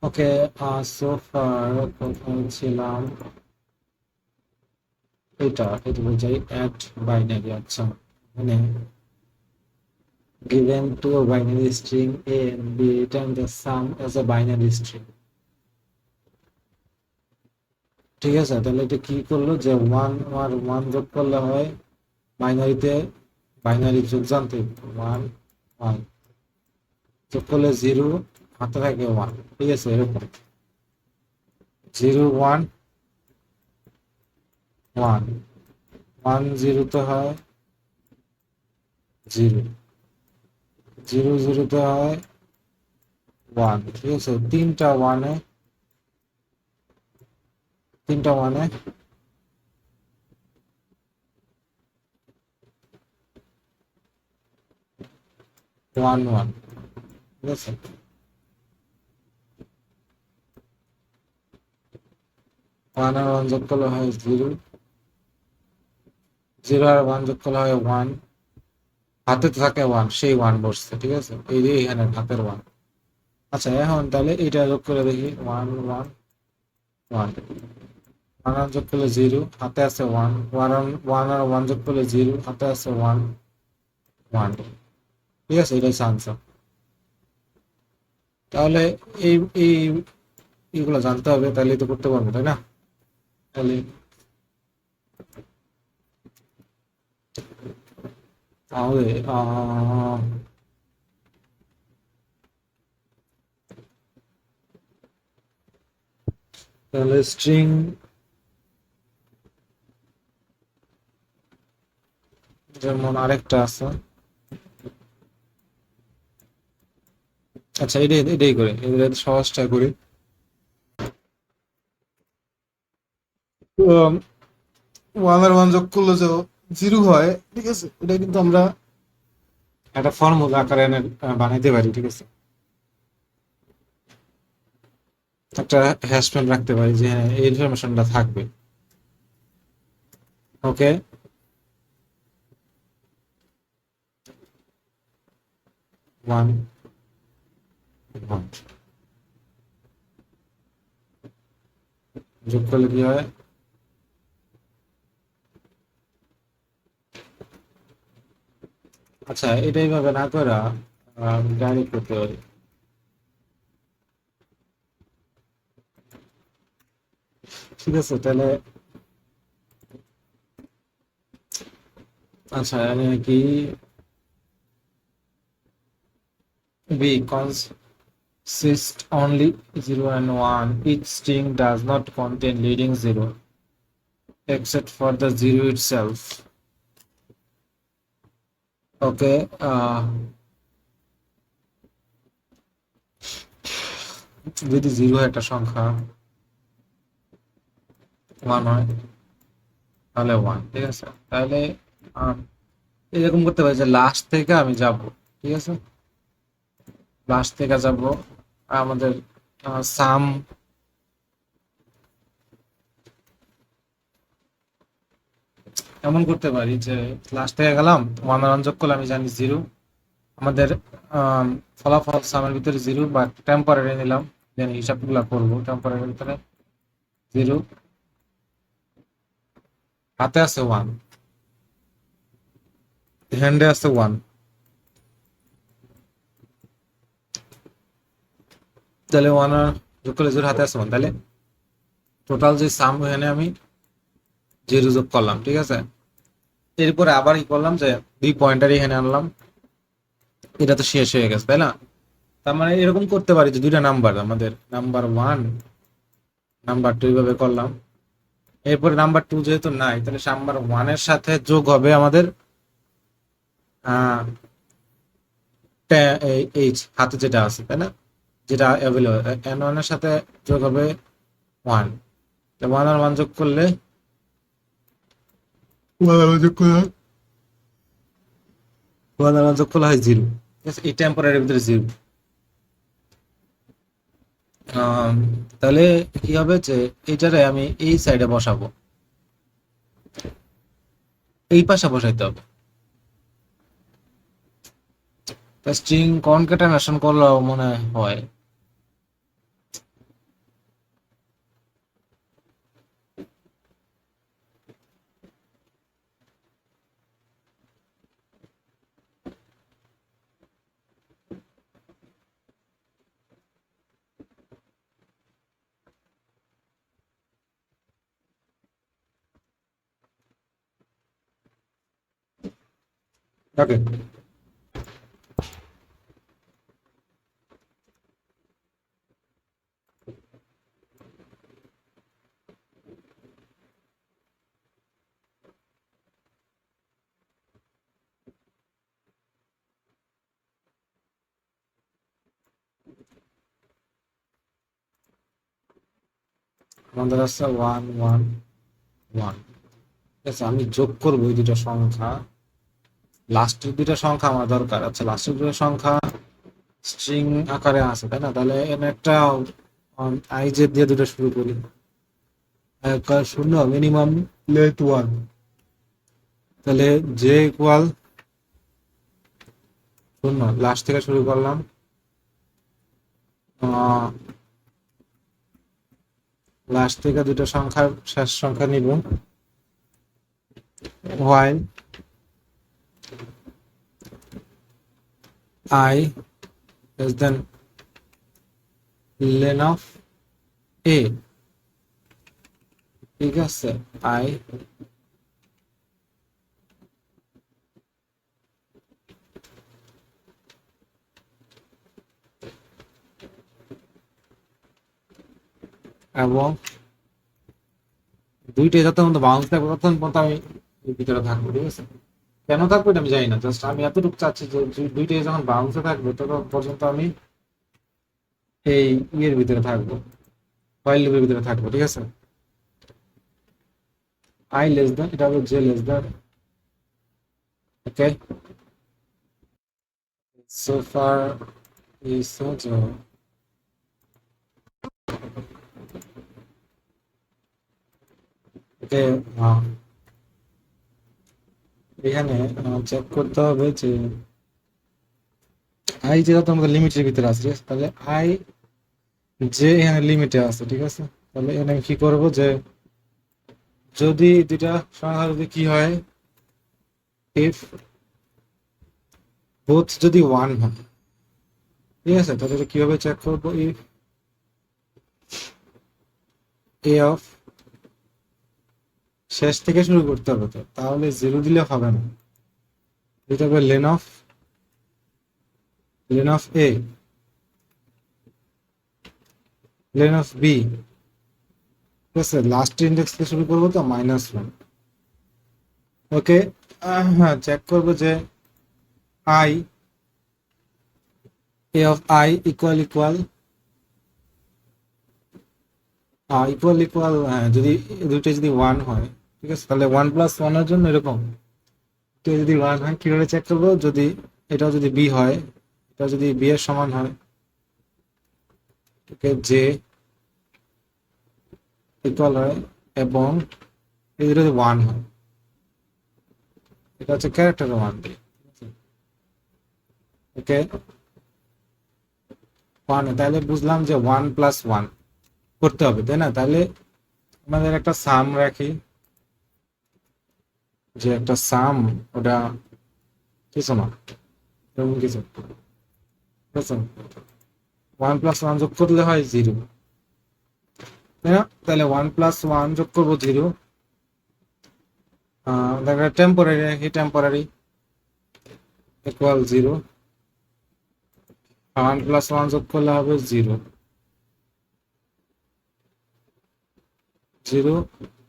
ওকে, so far কোথায় ছিলাম? এটা বুঝাই অ্যাড বাইনারি। আচ্ছা, মানে given to a binary string A and B, return the sum as a binary string। ঠিক আছে, তাহলে এটা কি করলো যে ওয়ান আর ওয়ান যোগ করলে হয় বাইনারিতে, বাইনারি যোগ জানতে ওয়ান ওয়ান যোগ করলে জিরো, হাতে থাকে ওয়ান। ঠিক আছে, এরকম জিরো ওয়ান ওয়ান, ওয়ান জিরোতে হয় জিরো, জিরো জিরোতে হয় ওয়ান। ঠিক আছে, তিনটা ওয়ানে ওয়ান ওয়ান। ঠিক আছে, ওয়ান আর ওয়ান যোগ করলে হয় জিরো, জিরো আর ওয়ান যোগ করলে হয় ওয়ান, হাতে তো থাকে ওয়ান, সেই ওয়ান বসছে। ঠিক আছে, এই যে এখানে হাতের ওয়ান। আচ্ছা, এখন তাহলে এইটা যোগ করে দেখি, ওয়ান ওয়ান ওয়ান, ওয়ান আর যোগ করলে জিরো, হাতে আছে ওয়ান, ওয়ান আর ওয়ান যোগ করলে জিরো, হাতে আছে ওয়ান ওয়ান। ঠিক আছে, এটাই আনসার। তাহলে এই এই এইগুলো জানতে হবে, তাহলে তো করতে পারবো, তাই না? তাহলে তাহলে তাহলে স্ট্রিং, যেমন আরেকটা আছে। আচ্ছা, এটাই করি, এটা সহজটা করি। ওয়ান আর ওয়ান যোগ করলে যে জিরো হয়, ঠিক আছে, এটা কিন্তু আমরা একটা ফর্মুলা আকারে বানাইতে পারি। ঠিক আছে, একটা হ্যাশম্যান রাখতে পারি যে হ্যাঁ, এই ইনফরমেশনটা থাকবে। ওকে, ওয়ান ওয়ান যোগ করলে কি হয়? আচ্ছা, এটা এইভাবে না করে ডাইরেক্ট করতে পারি। ঠিক আছে, তাহলে আচ্ছা আমি কি B consist only 0 and 1, each string does not contain leading 0 except for the 0 itself। ওকে, যদি জিরো একটা সংখ্যা ওয়ান হয় তাহলে ওয়ান। ঠিক আছে, তাহলে আহ, এরকম করতে পারি যে লাস্ট থেকে আমি যাব। ঠিক আছে, লাস্ট থেকে যাব, আমাদের সাম, এমন করতে পারি যে লাস্ট থেকে গেলাম, ওয়ান আর ওয়ান যোগ করলে আমি জানি জিরো, আমাদের আম, ফলাফল সামের ভিতরে জিরো, বা টেম্পোরারি নিলাম, দেন হিসাবগুলো করবো টেম্পোরারি ভিতরে জিরো, হাতে আছে ওয়ান, হ্যান্ডে আছে ওয়ান, তাহলে ওয়ান আর যোগ করলে জিরো, হাতে আছে ওয়ান, তাহলে টোটাল যে সাম এখানে আমি জিরো যোগ করলাম। ঠিক আছে, এরপরে আবার কি করলাম যে দুই পয়েন্টার এখানে আনলাম, এটা তো শেষ হয়ে গেছে, তাই না? তার মানে এরকম করতে পারি যে দুইটা নাম্বার, আমাদের নাম্বার ওয়ান নাম্বার টু এইভাবে করলাম, এরপরে নাম্বার টু যেহেতু নাই, তাহলে নাম্বার ওয়ানের সাথে যোগ হবে আমাদের আহ এইচ, হাতে যেটা আছে, তাই না? যেটা অ্যাভেলেবল, এন ওয়ানের সাথে যোগ হবে ওয়ান, ওয়ান আর ওয়ান যোগ করলে, ওয়ান আর ওয়ান যোগ করলে ওয়ান আর ওয়ান যোগ করলে হয় জিরো। ঠিক আছে, এই টেম্পোরারির ভিতরে জিরো। তাহলে কি হবে যে এইটারে আমি এই সাইডে বসাবো, এই পাশে বসাইতে হবে। স্ট্রিং কনক্যাটেনেশন করলেও মনে হয় ওকে, আমাদের আছে 1 1 1। ঠিক আছে, আমি যোগ করবো এই দুটো সংখ্যা। লাস্টের দুটো সংখ্যা আমার দরকার। আচ্ছা, লাস্টের দুটো সংখ্যা স্ট্রিং আকারে আছে, তাই না? তাহলে এখানে একটা আইজে দিয়ে দুটো শুরু করি। শূন্য, মিনিমাম লেন্থ 1। তাহলে জে ইকুয়াল শূন্য, লাস্ট থেকে শুরু করলাম। লাস্ট থেকে দুটো সংখ্যার শেষ সংখ্যা নিব। while I less than len of a। ঠিক আছে, I এবং দুইটাই যত পর্যন্ত বাউন্স থাকবে ততক্ষণ পর্যন্ত আমি এর ভিতরে থাকবো। ঠিক আছে, কেন থাকবো এটা আমি জানি না, জাস্ট আমি এতটুকু চাচ্ছি যে দুইটাই যখন বাউন্সে থাকবে ততক্ষণ পর্যন্ত আমি এই ইয়ের ভিতরে থাকবো, হোয়াইল লুপের ভিতরে থাকবো। ঠিক আছে, আই লেস দ্যান, এটা হলো জে লেস দ্যান। ওকে, সো ফার এই সো ওকে। এখানে চেক করতে হবে যে আই যেটা তোমাদের লিমিটের ভিতরে আছে। ঠিক আছে, তাহলে আই যে এখানে লিমিটে আছে। ঠিক আছে, তাহলে এখানে আমি কি করব যে যদি দুটা সংখ্যা যদি কি হয়, ইফ বোথ যদি 1 হয়। ঠিক আছে, তাহলে এটা কিভাবে চেক করবো? ইফ এ অফ, শেষ থেকে শুরু করতে হবে, তো তাহলে 0 দিলে হবে না, দিতে হবে len of A, len of B. ঠিক আছে, লাস্ট ইন্ডেক্স থেকে শুরু করবো, তো -1। ওকে, হ্যাঁ, চেক করবো যে I A of I equal equal equal equal, হ্যাঁ, যদি দুইটা যদি 1 হয়। ঠিক আছে, তাহলে 1+1 এর জন্য এরকম, এটা যদি 1 হয় কিভাবে চেক করবো? যদি এটাও যদি বি হয়, এটা যদি বি এর সমান হয়, ওকে, জে ইকুয়াল হয়, এবং এই দুটো যদি 1 হয়, এটা হচ্ছে ক্যারেক্টার 1 দিয়ে। ওকে, 1, তাহলে বুঝলাম যে 1+1 করতে হবে, তাই না? তাহলে আমাদের একটা সাম রাখি, যে একটা সাম, ওটা কিছু না, এরকম কিছু। ঠিক আছে, 1+1 যোগ করলে হয় 0, তাই না? তাহলে 1+1 যোগ করবো 0। দেখা টেম্পোরারি রাখি, টেম্পোরারি ইকুয়াল 0। 1+1 যোগ করলে হবে 0। 0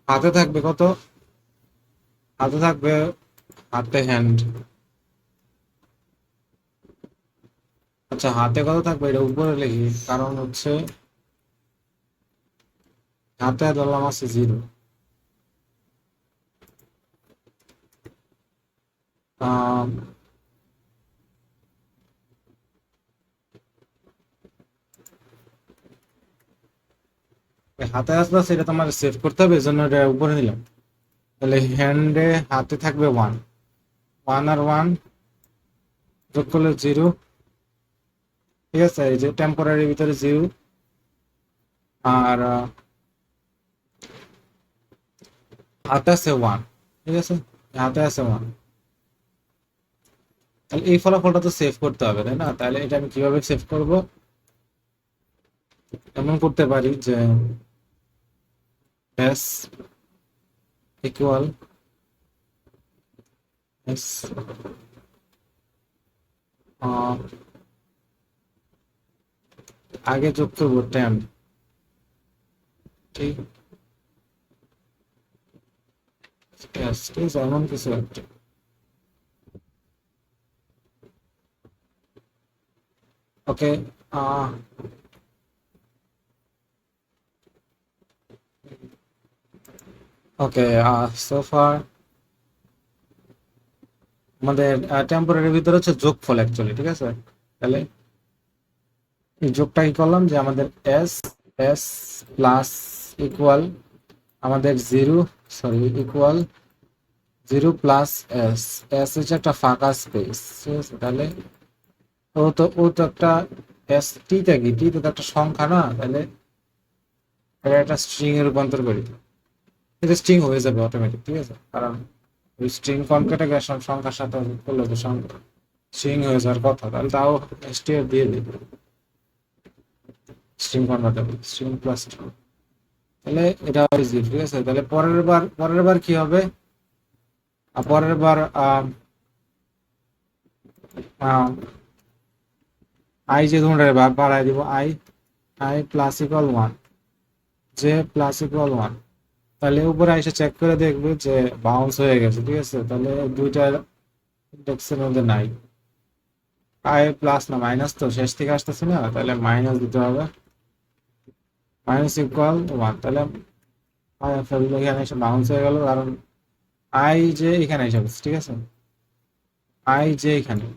হাতে থাকবে কত? হাতে থাকবে, হাতে হ্যান্ড। আচ্ছা, হাতে কত থাকবে এটা উপরে লিখি, কারণ হচ্ছে হাতে ধরলাম আছে 0। হাতে আসলে সেটা তোমার সেভ করতে হবে, এই জন্য এটা উপরে নিলাম। তাহলে হ্যান্ডে হাতে থাকবে 1, 1 আর 1 যোগ করলে 0। ঠিক আছে, এই যে টেম্পোরারি ভিতরে 0, আর হাতে আছে 1। ঠিক আছে, হাতে আছে 1। তাহলে এই ফলাফলটা তো সেভ করতে হবে, তাই না? তাহলে এটা আমি কিভাবে সেভ করব? এমন করতে পারি যে s ইকুয়াল s আহ, আগে যোগ করবো 10, ঠিক yes, ঠিক আছে, এমন কিছু একটা। ওকে, ওকে, সো ফার আমাদের টেম্পোরারি ভিতরে হচ্ছে যোগফল অ্যাকচুয়ালি, ঠিক আছে। তাহলে এই যোগটা কি করলাম যে আমাদের এস এস প্লাস ইকুয়াল আমাদের zero, sorry equal zero plus S. S হচ্ছে একটা ফাঁকা স্পেস, ঠিক আছে। তাহলে ও তো একটা এস, টিটা কি, টি তো একটা সংখ্যা না, তাহলে এটা একটা স্ট্রিং এ রূপান্তর করি, এটা স্ট্রিং হয়ে যাবে অটোমেটিক, ঠিক আছে। কারণ ওই স্ট্রিং কনকেটেগেশন সংখ্যার সাথে করলে তো সংখ্যা স্ট্রিং হয়ে যাওয়ার কথা, তাহলে তাও str দিয়ে দিই, string convertible string plus two. তাহলে এটা ইজি, ঠিক আছে। তাহলে পরের বার কি হবে, পরের বার আই যে ধরুন বাড়াই দিব, I I plus equal one, J plus equal one. তাহলে উপরে এসে চেক করে দেখবে যে বাউন্স হয়ে গেছে, ঠিক আছে। তাহলে দুইটা ইন্ডেক্সের মধ্যে নাই, আই প্লাস না মাইনাস, তো শেষ থেকে আসতেছে না, তাহলে মাইনাস দিতে হবে, মাইনাস ইকুয়াল ওয়ান। তাহলে এখানে এসে বাউন্স হয়ে গেল, কারণ আই যে এখানে এসে গেছে, ঠিক আছে, আই যে এখানে।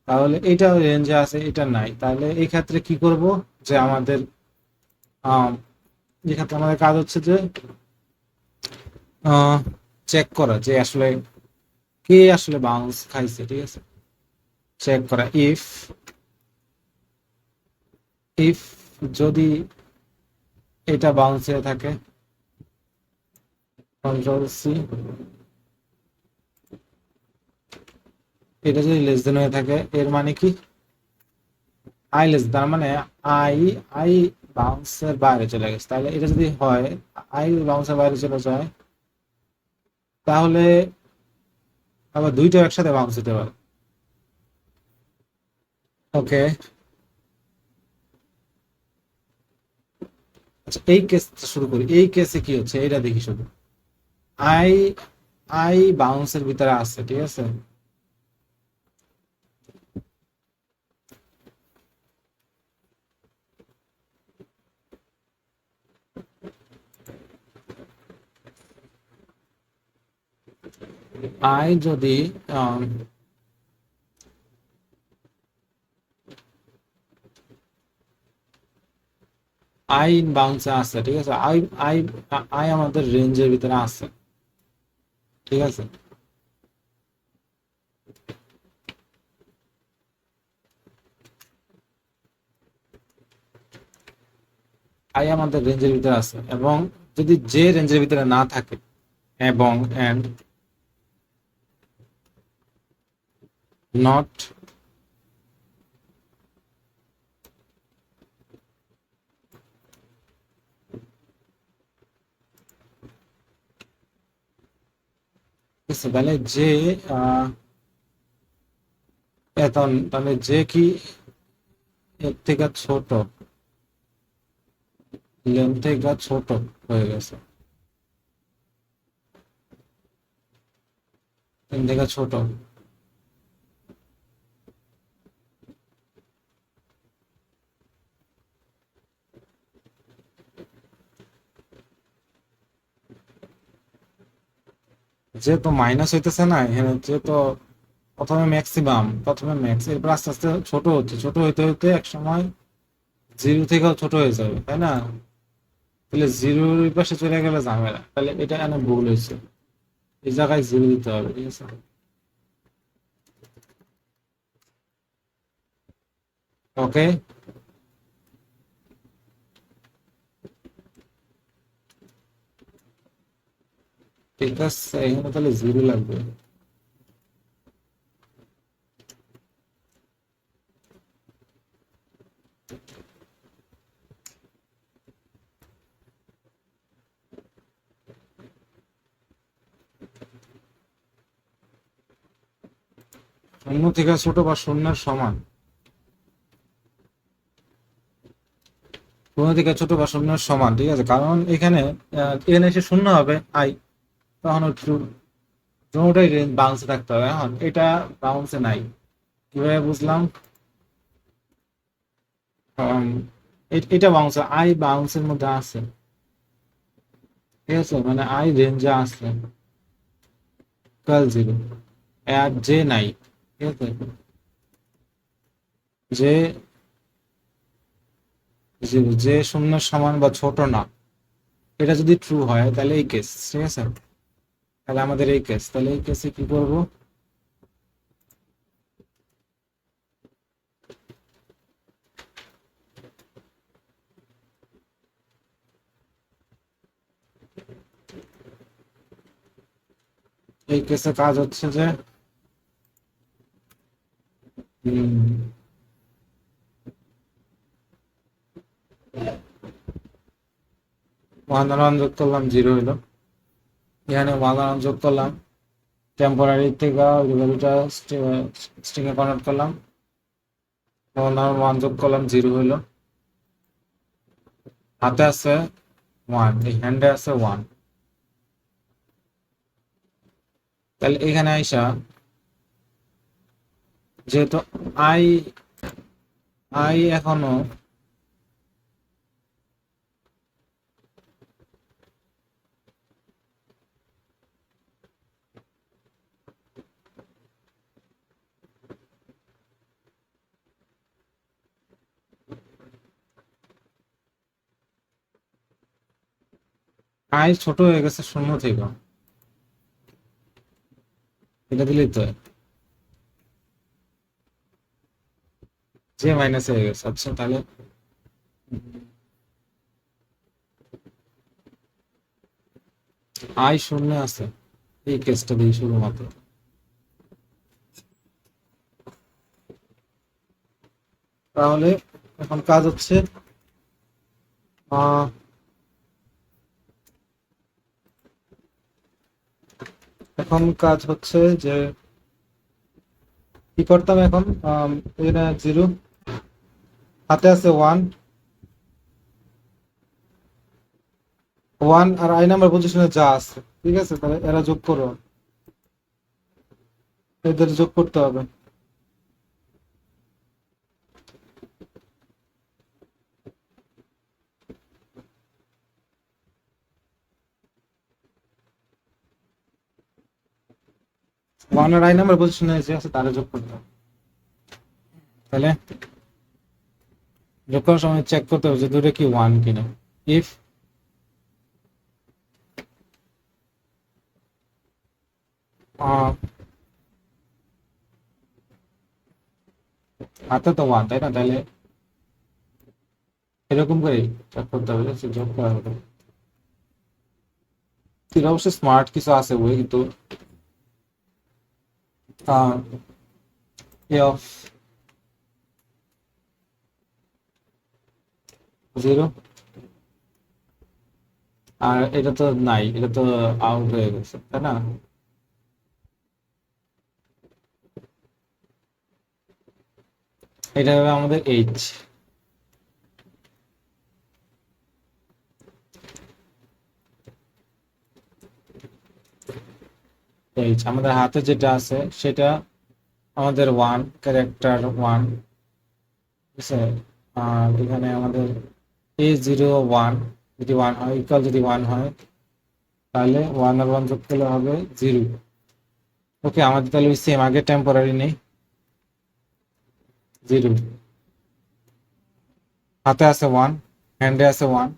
তাহলে এটা রেঞ্জে আছে, এটা নাই। তাহলে এই ক্ষেত্রে কি করব, যে আমাদের আম, এই ক্ষেত্রে আমাদের কাজ হচ্ছে যে চেক করা যে আসলে কে আসলে বাউন্স খাইছে, ঠিক আছে। চেক করা ইফ ইফ যদি এটা বাউন্স হয়ে থাকে, কন্ট্রোল সি, এটা যদি লেস দেন হয়ে থাকে, এর মানে কি, আই লেস, তার মানে আই আই বাউন্সের বাইরে চলে গেছে। তাহলে এটা যদি হয় আই বাউন্সের বাইরে চলে যায়, তাহলে আবার দুইটা একসাথে বাউন্স হতে পারে। ওকে, আচ্ছা এই কেস শুরু করি, এই কেসে কি হচ্ছে এটা দেখি শুধু। আই আই বাউন্সের ভিতরে আছে, ঠিক আছে। আই যদি আই বাউন্সে আছে, ঠিক আছে, আই আই আই আমাদের রেঞ্জের ভিতরে আছে, ঠিক আছে। আই আমাদের রেঞ্জের ভিতরে আছে, এবং যদি যে রেঞ্জের ভিতরে না থাকে, এবং এন্ড নট ঠিক আছে, তাহলে যে এত, তাহলে যে কি এর থেকে ছোট, লেন থেকে ছোট হয়ে গেছে, লেন থেকে ছোট, যেহেতু মাইনাস হইতেছে না এখানে, যেহেতু প্রথমে ম্যাক্সিমাম, প্রথমে ম্যাক্স, এরপর আস্তে আস্তে ছোট হচ্ছে, ছোট হইতে হইতে এক সময় জিরো থেকেও ছোট হয়ে যাবে, তাই না। তাহলে জিরোর পাশে চলে গেলে ঝামেলা, তাহলে এটা এখানে ভুল হয়েছে, এই জায়গায় জিরো দিতে হবে, ঠিক আছে। ওকে, ঠিক আছে, এখানে তাহলে জিরো লাগবে। শূন্য থেকে ছোট বা শূন্যের সমান, শূন্য থেকে ছোট বা শূন্যের সমান, ঠিক আছে, কারণ এখানে এখানে এসে শূন্য হবে আই, তখন ট্রু, দুটোই রেঞ্জ বাউন্সে থাকতে হবে। এখন এটা বাউন্সে নাই, কিভাবে বুঝলাম? উম, এটা বাউন্সে, আই বাউন্সের মধ্যে আছে, ঠিক আছে, মানে আই রেঞ্জে আছে, ইকুয়াল জিরো, আর জে নাই, ঠিক আছে, যে জিরো, যে শূন্যের সমান বা ছোট না, এটা যদি ট্রু হয় তাহলে এই কেস, ঠিক আছে, তাহলে আমাদের এই কেস, তাহলে এই কেসে কি করব? এই কেসে কাজ হচ্ছে যে ওয়ান আর ওয়ান যোগ করলাম, জিরো হইলো, এখানে ওয়ান আর ওয়ান যোগ করলাম, টেম্পোরারি থেকে ওই ভ্যালুটা স্ট্রিং এ কনভার্ট করলাম, ওয়ান আর ওয়ান যোগ করলাম, জিরো হইলো, হাতে আছে ওয়ান, এই হ্যান্ডে আছে ওয়ান, তাহলে এখানে আইসা যেহেতু আই আই এখনো আই ছোট হয়ে গেছে শূন্য থেকে, এটা দিলেই তো যে মাইনাস হয়ে গেছে। আচ্ছা তাহলে আই শূন্য আছে, এই কেসটা দিই শুধুমাত্র, তাহলে এখন কাজ হচ্ছে আহ এখন কাজ হচ্ছে যে কি করতাম এখন, এটা জিরো, হাতে আছে ওয়ান, ওয়ান আর আই নাম্বার পজিশনে যা আছে, ঠিক আছে, তাহলে এরা যোগ করো, এদের যোগ করতে হবে, ওয়ান আর আই নাম্বার পজিশনে যে আছে তারা যোগ করতে হবে, তাহলে যোগ করার সময় চেক করতে হবে যে দুটো কি ওয়ান কিনা, ইফ হাতে তো ওয়ান, তাই না, তাহলে এরকম করে চেক করতে হবে যে যোগ করা হবে, এটা অবশ্যই স্মার্ট কিছু আছে বই, কিন্তু এ অফ জিরো, আর এটা তো নাই, এটা তো আউট হয়ে গেছে, তাই না, এটা হবে আমাদের এইচ, এইচ আমাদের হাতে যেটা আছে সেটা আমাদের ওয়ান, ক্যারেক্টার ওয়ান, ঠিক আছে, আর এখানে আমাদের এ জিরো ওয়ান, যদি ওয়ান হয়, ইকুয়াল যদি ওয়ান হয়, তাহলে ওয়ান আর ওয়ান যোগ করলে হবে জিরো। ওকে, আমাদের তাহলে ওই সেম আগে টেম্পোরারি নেই, জিরো, হাতে আছে ওয়ান, হ্যান্ডে আছে ওয়ান,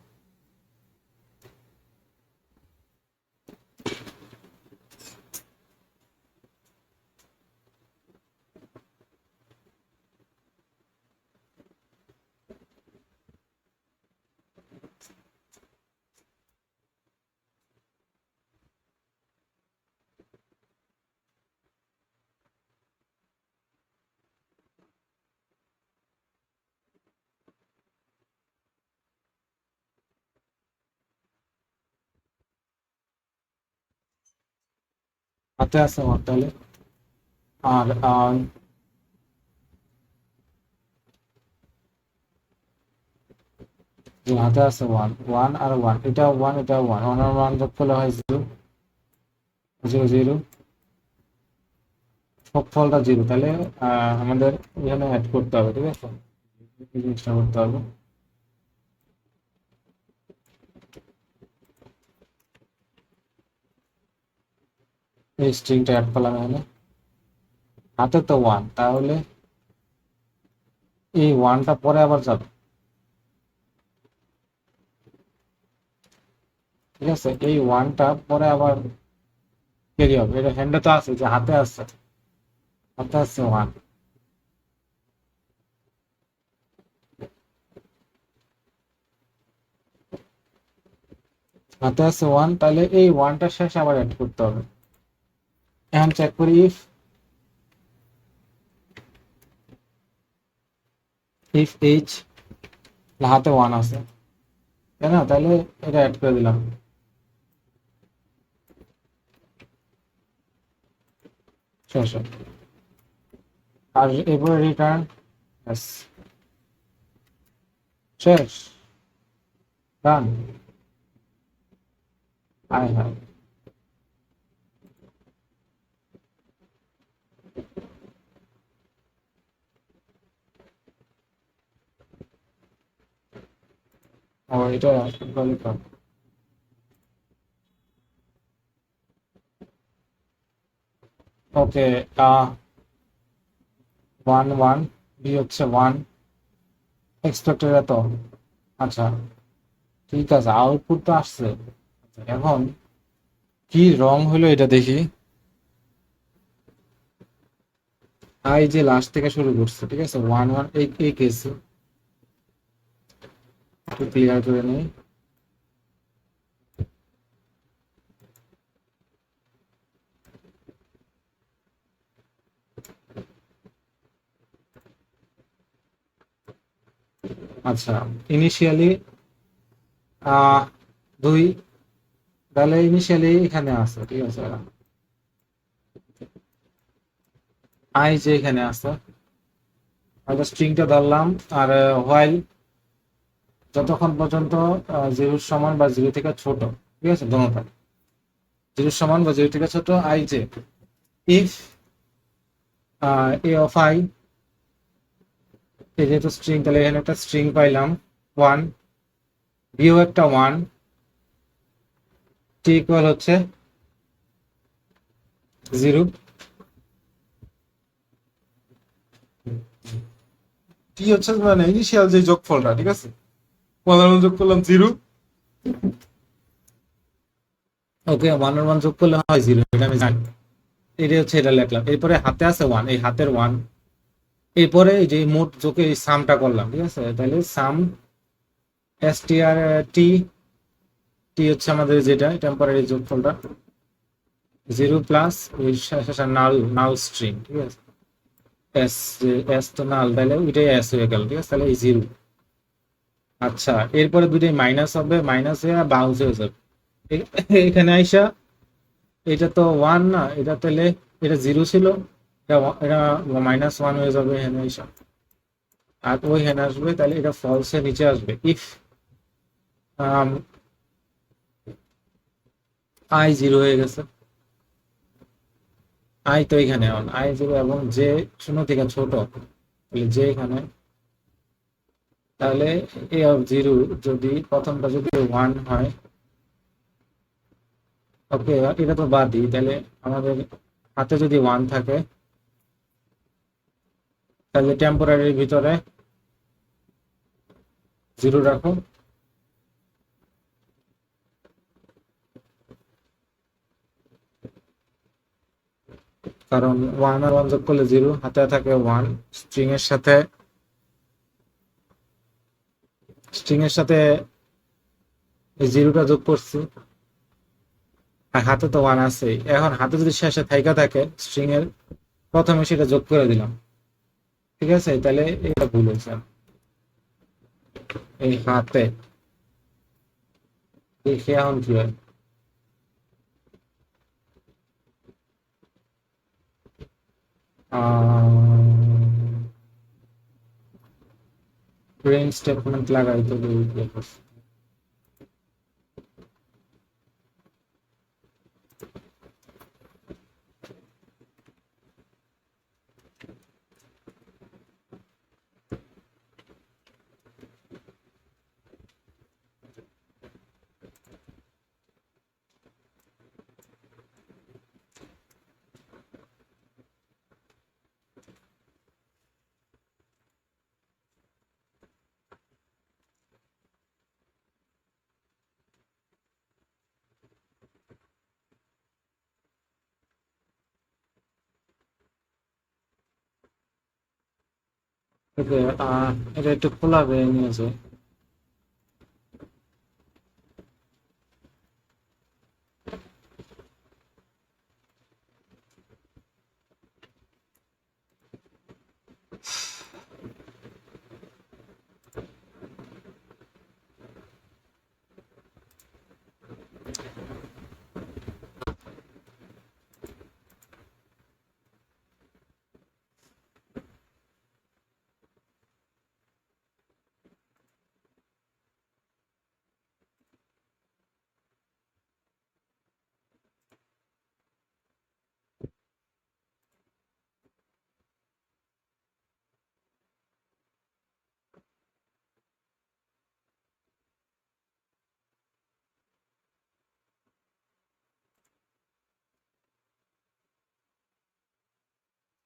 হাতে আছে ওয়ান, তাহলে আর যে হাতে আছে ওয়ান, ওয়ান আর ওয়ান, এটা ওয়ান এটা ওয়ান, ওয়ান আর ওয়ান যোগ করলে হয় জিরো, জিরো জিরো, ফলটা জিরো। তাহলে আমাদের এখানে অ্যাড করতে হবে, ঠিক আছে, এই জিনিসটা করতে হবে। এই স্ট্রিংটা অ্যাড করলাম এখানে, হাতে তো ওয়ান, তাহলে এই ওয়ানটা পরে আবার যাবে, ঠিক আছে, এই ওয়ানটা পরে আবার ক্যারি হবে। এটা হ্যান্ডে তো আছে, যে হাতে আছে, হাতে আছে ওয়ান, হাতে আছে ওয়ান, তাহলে এই ওয়ানটার শেষে আবার অ্যাড করতে হবে। এখন চেক করি ইফ এইচ, হাতে ওয়ান আছে, তাই না, তাহলে এটা অ্যাড করে দিলাম, শেষে। আর এরপরে রিটার্ন এস, শেষ, ডান। আয় হায়, ও এটা লিখলাম। ওকে, ওয়ান ওয়ান, বি হচ্ছে ওয়ান, এক্সপেক্টেড এত, আচ্ছা ঠিক আছে, আউটপুট তো আসছে। আচ্ছা, এখন কি রং হলো এটা দেখি। আই যে লাস্ট থেকে শুরু করছে, ঠিক আছে, ওয়ান ওয়ান, এই কেসে একটু ক্লিয়ার করে নেই। আচ্ছা, ইনিশিয়ালি দুই, তাহলে ইনিশিয়ালি এখানে আছে, ঠিক আছে, আই যে এখানে আছে, আমরা স্ট্রিংটা ধরলাম। আর হোয়াইল যতক্ষণ পর্যন্ত জিরোর সমান বা জিরো থেকে ছোট, ঠিক আছে, দোনোটা জিরোর সমান বা জিরো থেকে ছোট, আই যে ইফ এ অফ আই, এই যেহেতু স্ট্রিং, তাহলে এখানে একটা স্ট্রিং পাইলাম ওয়ান, বিও একটা ওয়ান, টি ইকুয়াল হচ্ছে জিরো, টি হচ্ছে মানে ইনিশিয়াল যে যোগফলটা, ঠিক আছে, ওয়ান আর ওয়ান যোগ করলাম জিরো। ওকে, ওয়ান আর ওয়ান যোগ করলে হয় জিরো, এটা আমি জানি, এটা হচ্ছে, এটা লিখলাম। এরপরে হাতে আছে ওয়ান, এই হাতের ওয়ান, এরপরে এই যে মোট যোগে এই সামটা করলাম, ঠিক আছে, তাহলে সাম এস টি আর টি, টি হচ্ছে আমাদের যেটা টেম্পোরারি যোগফলটা, জিরো প্লাস ওই শেষে নাল, নাল স্ট্রিং, ঠিক আছে, এস, যে এস তো নাল, তাহলে ওইটাই এস হয়ে গেল, ঠিক আছে, তাহলে এই জিরো। আচ্ছা, এরপরে দুটোই মাইনাস হবে, মাইনাস হয়ে বাউন্স হয়ে যাবে। এখানে আইসা, এটা তো ওয়ান না, এটা তাহলে এটা জিরো ছিল, এটা মাইনাস ওয়ান হয়ে যাবে এখানে আইসা, আর ওই হেন আসবে, তাহলে এটা ফলসে নিচে আসবে ইফ আই জিরো হয়ে গেছে। আই তো এখানে আই জিরো, এবং যে শূন্য থেকে ছোট, তাহলে যে এখানে, তাহলে এ অফ জিরো যদি প্রথমটা যদি ওয়ান হয়, ওকে, এটা তো বাদই, তাহলে আমাদের হাতে যদি ওয়ান থাকে, তাহলে টেম্পোরারির ভিতরে জিরো রাখো, কারণ ওয়ান আর ওয়ান যোগ করলে জিরো, হাতে থাকে ওয়ান, স্ট্রিং এর সাথে, স্ট্রিং এর সাথে এই জিরোটা যোগ করছি, আর হাতে তো ওয়ান আছে। এখন হাতে যদি শেষে থাইকা থাকে স্ট্রিং এর, প্রথমে সেটা যোগ করে দিলাম, ঠিক আছে, তাহলে এটা ভুল হয়েছে। এই হাতে দেখি এখন কি হয়। আহ, প্রিন্ট স্টেটমেন্ট লাগাই তো ওকে। এটা একটু খোলা হয়ে নিয়েছে।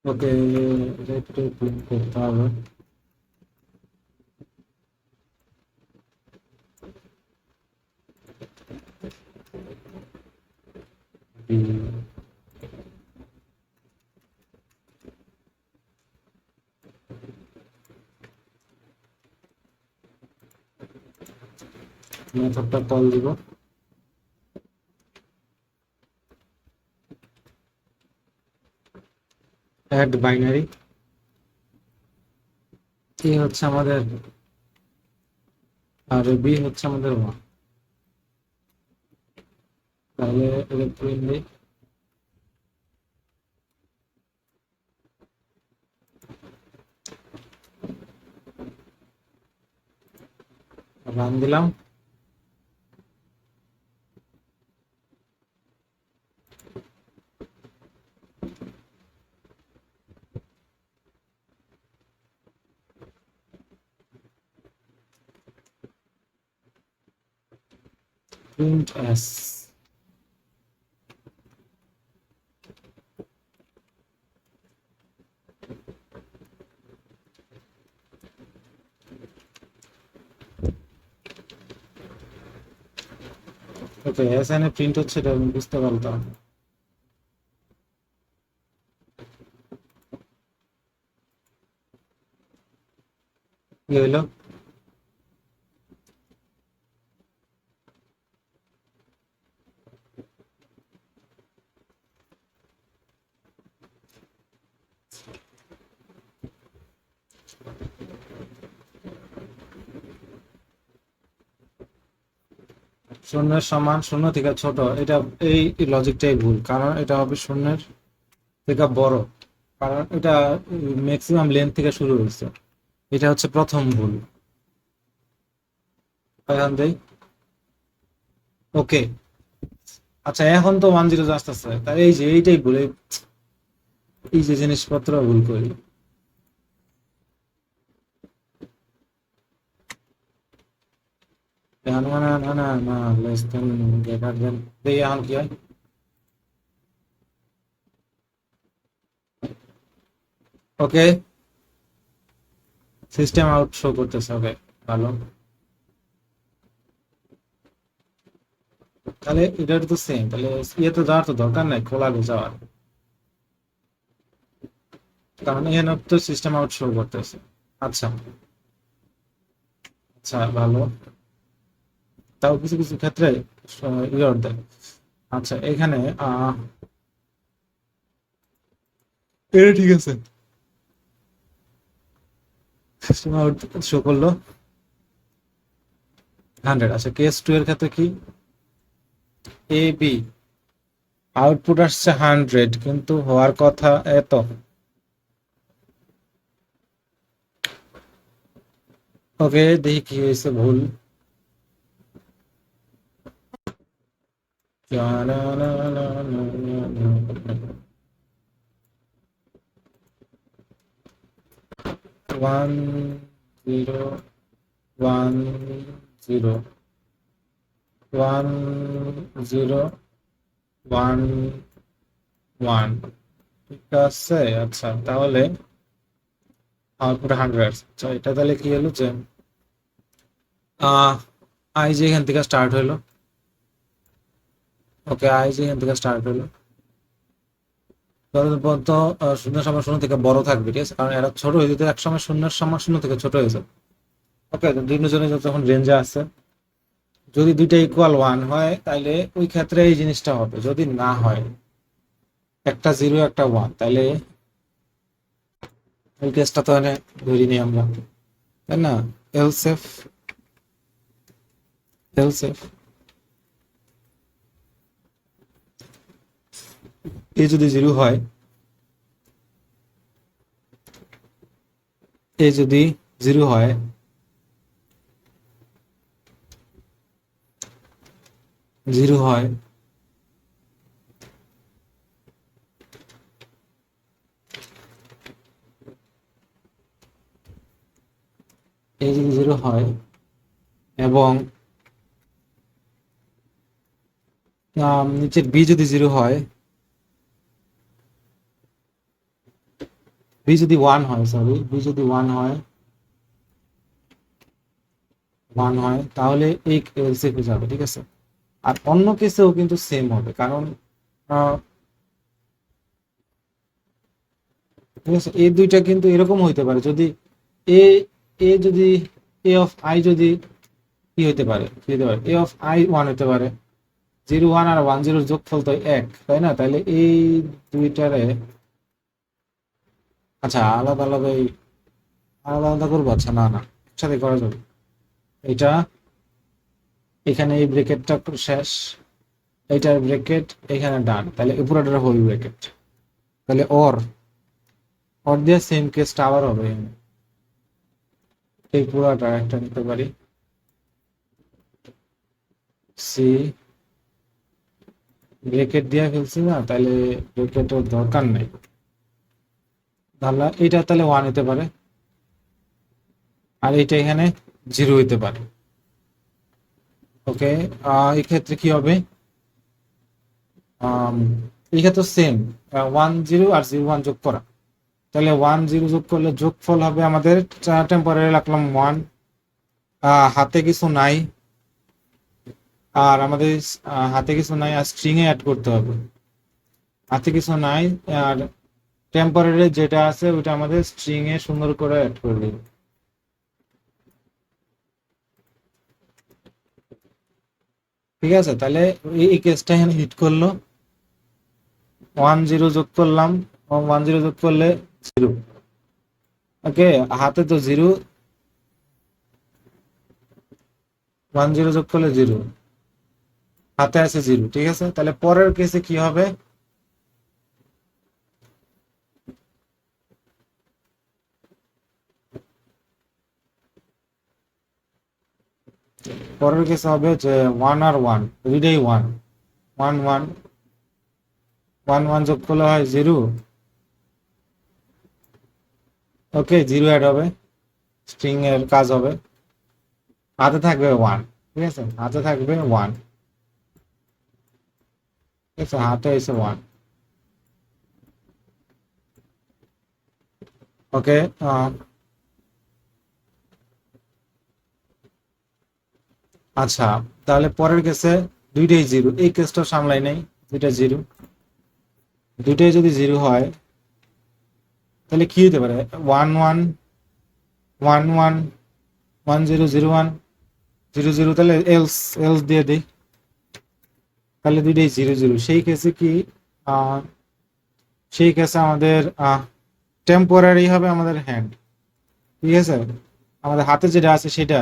ওকে, এটা একটু ক্লিক করতে হবে। মেথডটা কল দিব। অ্যাড বাইনারি, এ হচ্ছে আমাদের, আর বি হচ্ছে আমাদের ওয়ান। তাহলে এটা প্রিন্ট দিই। রান দিলাম। Print S. Okay, S N A print হচ্ছে, এটা আমি বুঝতে পারলাম। কি হইলো? শূন্যের সমান শূন্য থেকে ছোট, এটা এই লজিকটাই ভুল, কারণ এটা হবে শূন্যের থেকে বড়, কারণ এটা ম্যাক্সিমাম লেন্থ থেকে শুরু হয়েছে। এটা হচ্ছে প্রথম ভুল। এখন দেই। ওকে। আচ্ছা, এখন তো 1 0 আসতেছে, তাই এই যে এইটাই ভুল, এই যে জিনিসপত্র ভুল করি। এখন না না না না, লেস দেন, গ্রেটার দেন, এই এখন কি হয়? ওকে, সিস্টেম আউট শো করতেছে। ওকে, ভালো। তাহলে এটার তো সেম, তাহলে ইয়ে তো যাওয়ার তো দরকার নাই, খোলা যাওয়ার, কারণ এখানে তো সিস্টেম আউট শো করতেছে। আচ্ছা। আচ্ছা, ভালো। তাও কিছু কিছু ক্ষেত্রে ইরর দেয়। আচ্ছা, এখানে এটা ঠিক আছে, সিস্টেম আউট শো করলো 100। আচ্ছা, কেস 2 এর ক্ষেত্রে কি? এ বি আউটপুট আসছে 100, কিন্তু হওয়ার কথা এত। ওকে, দেখি কি হয়েছে ভুল। One zero, one zero, one zero, one one, ঠিক আছে। আচ্ছা, তাহলে আউটপুট 100। আচ্ছা, এটা তাহলে কি হলো যে আই যে এখান থেকে স্টার্ট হলো। ওকে, আই যে এখান থেকে স্টার্ট হলো, ততদিন পর্যন্ত শূন্যের সমান শূন্য থেকে বড় থাকবে, ঠিক আছে, কারণ এরা ছোট হয়ে যেতে এক সময় শূন্যের সমান শূন্য থেকে ছোট হয়ে যাবে। ওকে, তো দুজনে যখন রেঞ্জে আছে, যদি দুইটা ইকুয়াল ওয়ান হয় তাহলে ওই ক্ষেত্রে এই জিনিসটা হবে। যদি না হয়, একটা জিরো একটা ওয়ান, তাহলে ওই কেসটা তো এনে ধরি নি আমরা, তাই না? এলসেফ, এলসেফ এ যদি জিরো হয়, এ যদি জিরো হয়, জিরো হয়, এ যদি জিরো হয় এবং নিচের বি যদি জিরো হয়, বি যদি ওয়ান হয়, সরি, বি যদি ওয়ান হয়, ওয়ান হয়, তাহলে এই এলসিএফ যাবে, ঠিক আছে। আর অন্য কেসেও কিন্তু সেম হবে, কারণ আহ, ঠিক আছে, এই দুইটা কিন্তু এরকম হইতে পারে। যদি এ এ যদি এ অফ আই যদি কি হইতে পারে, কি হইতে পারে, এ অফ আই ওয়ান হইতে পারে। জিরো ওয়ান আর ওয়ান জিরোর যোগফল তো এক, তাই না? তাহলে এই দুইটারে, আচ্ছা আলাদা আলাদা, আলাদা আলাদা করবো। আচ্ছা, না না, একসাথে করা যাবে। এটা এখানে এই ব্রেকেটটা শেষ, এইটার ব্রেকেট এখানে ডান, তাহলে এই পুরোটার হোল ব্রেকেট। তাহলে ওর ওর দিয়ে সেম কেসটা আবার হবে এখানে। এই পুরোটা একটা নিতে পারি, সি, ব্রেকেট দিয়ে ফেলছি না, তাহলে ব্রেকেটের দরকার নেই। তাহলে এটা তাহলে ওয়ান হতে পারে, আর এটা এখানে জিরো হইতে পারে। ওকে, এই ক্ষেত্রে কি হবে? এই ক্ষেত্রে সেম, ওয়ান জিরো আর জিরো ওয়ান যোগ করা। তাহলে ওয়ান জিরো যোগ করলে যোগফল হবে আমাদের, টেম্পোরারি রাখলাম ওয়ান, হাতে কিছু নাই, আর আমাদের হাতে কিছু নাই, আর স্ট্রিং এ অ্যাড করতে হবে। হাতে কিছু নাই, আর টেম্পোরারি যেটা আছে ওটা আমাদের স্ট্রিং এ সুন্দর করে অ্যাড করে দিব। ঠিক আছে, তাহলে এই কেসটা এখানে হিট করলো, ওয়ান জিরো যোগ করলাম, ওয়ান জিরো যোগ করলে জিরো। ওকে, হাতে তো জিরো, ওয়ান জিরো যোগ করলে জিরো, হাতে আছে জিরো, ঠিক আছে। তাহলে পরের কেসে কি হবে? পরের কেসে হবে যে ওয়ান আর ওয়ান দুইটাই one, one one, one one যোগ করলে হয় জিরো। ওকে, জিরো অ্যাড হবে, স্ট্রিং এর কাজ হবে, হাতে থাকবে ওয়ান, ঠিক আছে, হাতে থাকবে ওয়ান, ঠিক আছে, হাতে এসে ওয়ান। ওকে, আচ্ছা, তাহলে পরের কেসে দুইটাই জিরো, এই কেসটা সামলাই নেই, দুইটা জিরো, দুইটাই যদি জিরো হয় তাহলে কি হতে পারে? One one, one one, one zero, zero one, zero zero, তাহলে এলস, এলস দিয়ে দিই, তাহলে দুইটাই জিরো জিরো। সেই কেসে কি, আহ, সেই কেসে আমাদের টেম্পোরারি হবে আমাদের হ্যান্ড, ঠিক আছে, আমাদের হাতে যেটা আছে সেটা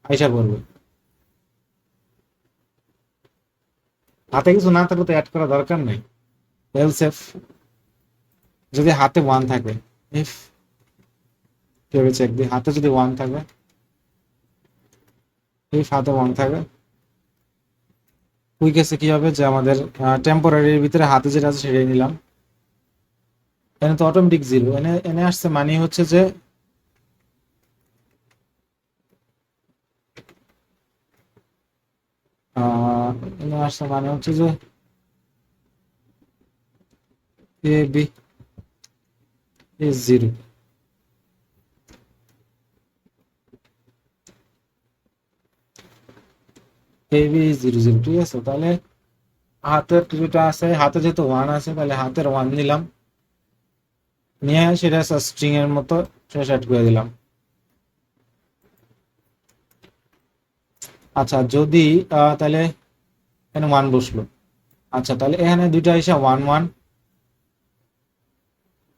আইসা পড়বে। হাতে কিছু না থাকলে তো অ্যাড করা দরকার নেই, এলস এফ, যদি হাতে ওয়ান থাকে, ইফ কিভাবে চেক দিই? হাতে যদি ওয়ান থাকে, এই হাতে ওয়ান থাকে, ওই কেসে কি হবে যে আমাদের টেম্পোরারির ভিতরে হাতে যেটা আছে সেটাই নিলাম। এখানে তো অটোমেটিক জিরো, এনে এনে আসছে, মানে হচ্ছে যে এনে আসছে মানে হচ্ছে যে a b is zero. A b is zero zero, ঠিক আছে। তাহলে হাতের যেটা আছে, হাতে যেহেতু ওয়ান আছে, তাহলে হাতের ওয়ান নিলাম, নিয়ে সেটা স্ট্রিং এর মতো সেটা সেট করে দিলাম। আচ্ছা, যদি তাহলে এখানে ওয়ান বসলো। আচ্ছা, তাহলে এখানে দুইটা এসে ওয়ান ওয়ান,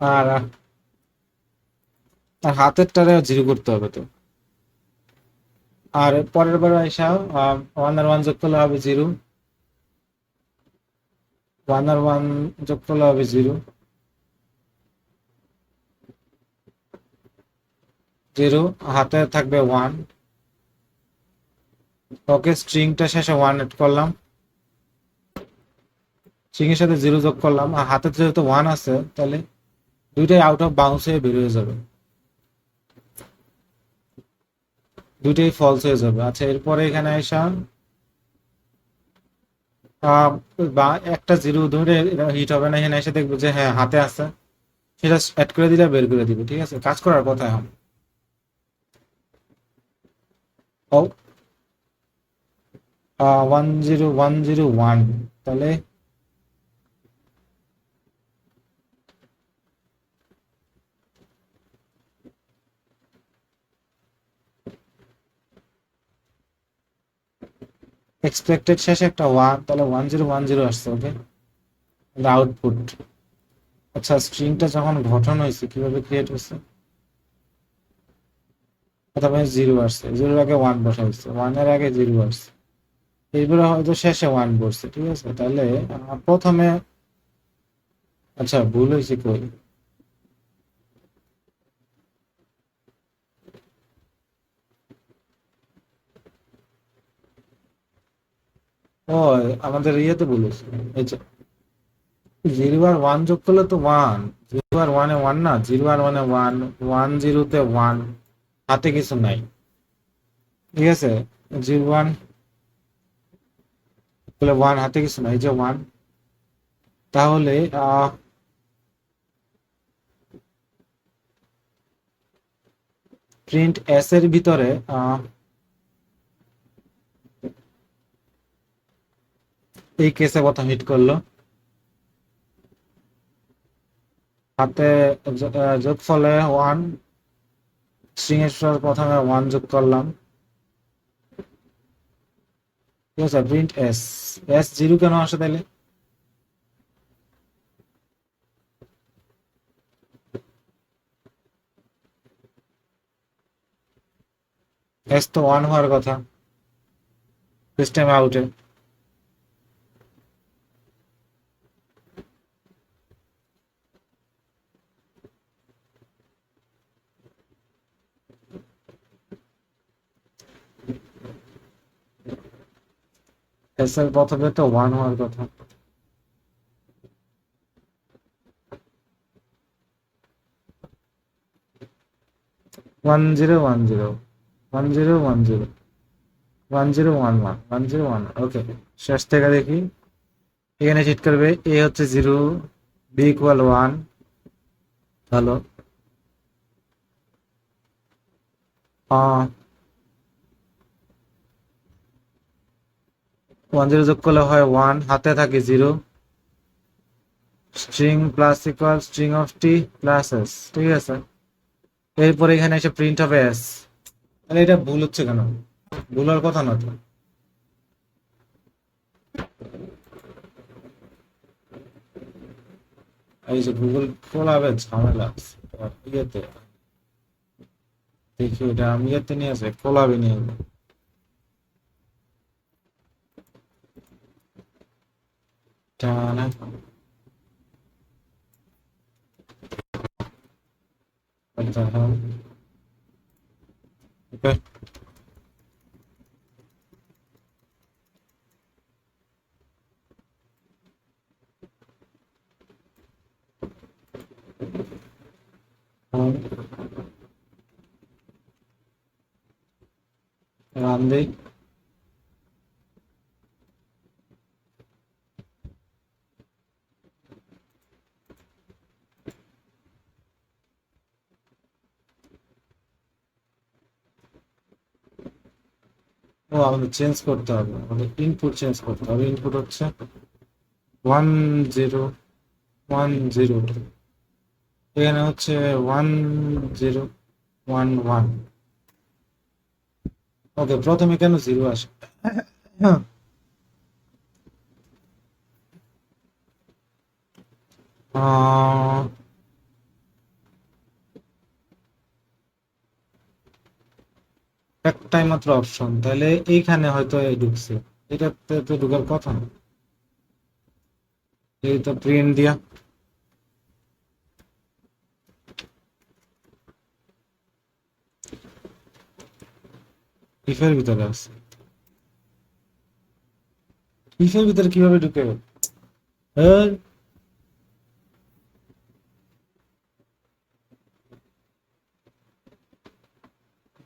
আর আর হাতেরটারে জিরো করতে হবে তো। আর পরের বার এসে ওয়ান আর ওয়ান যোগ করলে হবে জিরো, ওয়ান আর ওয়ান যোগ করলে হবে জিরো, জিরো, হাতে থাকবে ওয়ান। ওকে, স্ট্রিংটা শেষে ওয়ান এড করলাম, স্ট্রিং এর সাথে জিরো যোগ করলাম, আর হাতে যেহেতু ওয়ান আছে, তাহলে দুইটাই আউট অফ বাউন্স হয়ে বের হয়ে যাবে, দুইটাই ফলস হয়ে যাবে। আচ্ছা, এরপরে এখানে এসা আহ, বা একটা জিরো ধরে হিট হবে না, এখানে এসে দেখবো যে হ্যাঁ হাতে আছে, সেটা অ্যাড করে দিলে বের করে দিবে, ঠিক আছে। কাজ করার কথা এখন। ও, one zero one zero one, তাহলে এক্সপেক্টেড শেষে একটা ওয়ান, তাহলে ওয়ান জিরো আসছে। Okay, output. আচ্ছা, স্ট্রিংটা যখন গঠন হয়েছে কিভাবে ক্রিয়েট হয়েছে, প্রথমে জিরো আসছে, জিরোর আগে ওয়ান বসা হয়েছে, ওয়ানের আগে জিরো আসছে, এইবারে হয়তো শেষে ওয়ান বসছে, ঠিক আছে। তাহলে প্রথমে, আচ্ছা ভুল হয়েছে কই, ও আমাদের ইয়েতে ভুল হয়েছে। এই যে জিরো আর ওয়ান যোগ করলে তো ওয়ান, জিরো আর ওয়ানে ওয়ান না, জিরো আর ওয়ানে ওয়ান, ওয়ান জিরোতে ওয়ান, হাতে কিছু নাই, ঠিক আছে। জিরো ওয়ান বলে ওয়ান, হাতে কিছু নাই, এই যে ওয়ান। তাহলে প্রিন্ট এস এর ভিতরে এই কেসে প্রথম হিট করলো, হাতে যোগ ফলে ওয়ান, স্ট্রিং এর সাথে প্রথমে ওয়ান যোগ করলাম, ঠিক আছে। প্রিন্ট এস, এস জিরো কেন আসে তাহলে? এস তো ওয়ান হওয়ার কথা সিস্টেম আউটে। এস এর প্রথমে তো ওয়ান হওয়ার কথা। One zero one zero, one zero one zero, one zero one one, one zero one. Okay, শেষ থেকে দেখি। এখানে হিট করবে, এ হচ্ছে জিরো, বি ইকুয়াল ওয়ান, ভালো। ওয়ান জিরো যোগ করলে হয় ওয়ান, হাতে থাকে zero, string plus equal string of t plus s, ঠিক আছে। এরপরে এখানে এসে প্রিন্ট হবে এস। তাহলে এটা ভুল হচ্ছে কেন? ভুল হওয়ার কথা না তো। এই যে গুগল খোলাবে ঝামেলা আছে। ইয়েতে দেখি, এটা আমি ইয়েতে নিয়ে আসে খোলাবে নিয়ে আসবে। টানা, what the hell? Okay, run দেই। ও আমাদের চেঞ্জ করতে হবে, আমাদের ইনপুট চেঞ্জ করতে হবে। ইনপুট হচ্ছে 1010, এখানে হচ্ছে 1011। ওকে, প্রথমে কেন জিরো আসে? আহ, একটাই মাত্র অপশন, তাহলে এইখানে হয়তো এই ঢুকছে, এটাতে তো ঢুকার কথা না। এই তো প্রিন্ট দিয়া ইফের ভিতরে আছে। ইফের ভিতরে কিভাবে ঢুকে? এই,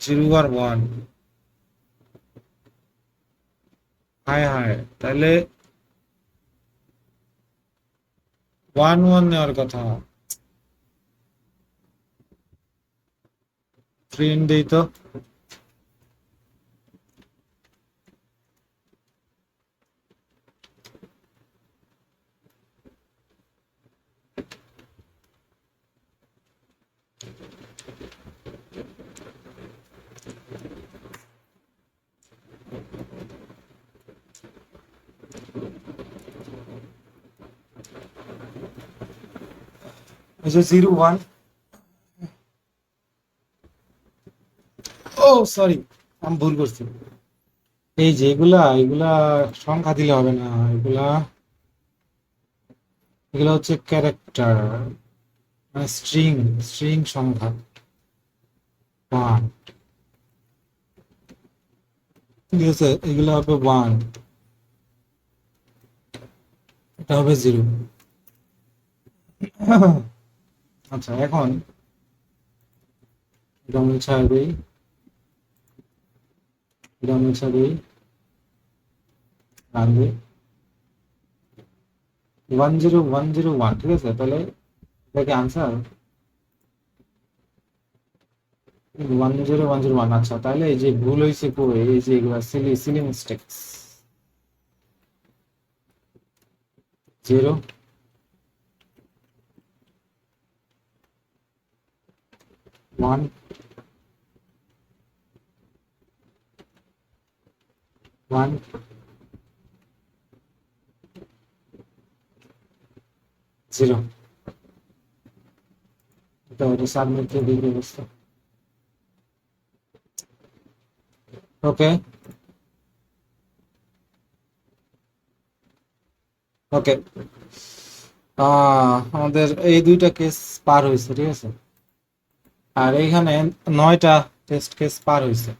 0 আর 1, হায় হায়, তাহলে 1 1 নেওয়ার কথা। প্রিন্ট দেই তো। এই যে 0 1, ও সরি, আমি ভুল করছি। এই যে এগুলা এগুলা সংখ্যা দিলে হবে না, এগুলা এগুলা হচ্ছে ক্যারেক্টার, মানে স্ট্রিং, স্ট্রিং সংখ্যা। 1, ঠিক আছে, এগুলা হবে 1, এটা হবে 0। আচ্ছা, এখন এটা মুছা দিই, এটা মুছা দিই, রান দিই। 10 1 0 1, ঠিক আছে, তাহলে এটা কি আনসার? 10 1 0 1, আচ্ছা, তাহলে এই যে ভুল হয়েছে কই, এই যে এগুলা সিলি সিলি মিস্টেক্স। 0 1 1 0, এটা ওটা সাবমিট দিয়ে দিই ব্যবস্থা। ওকে, ওকে, আমাদের এই দুইটা কেস পার হয়েছে, ঠিক আছে, আর এইখানে 9টা টেস্ট কেস পার হয়েছে,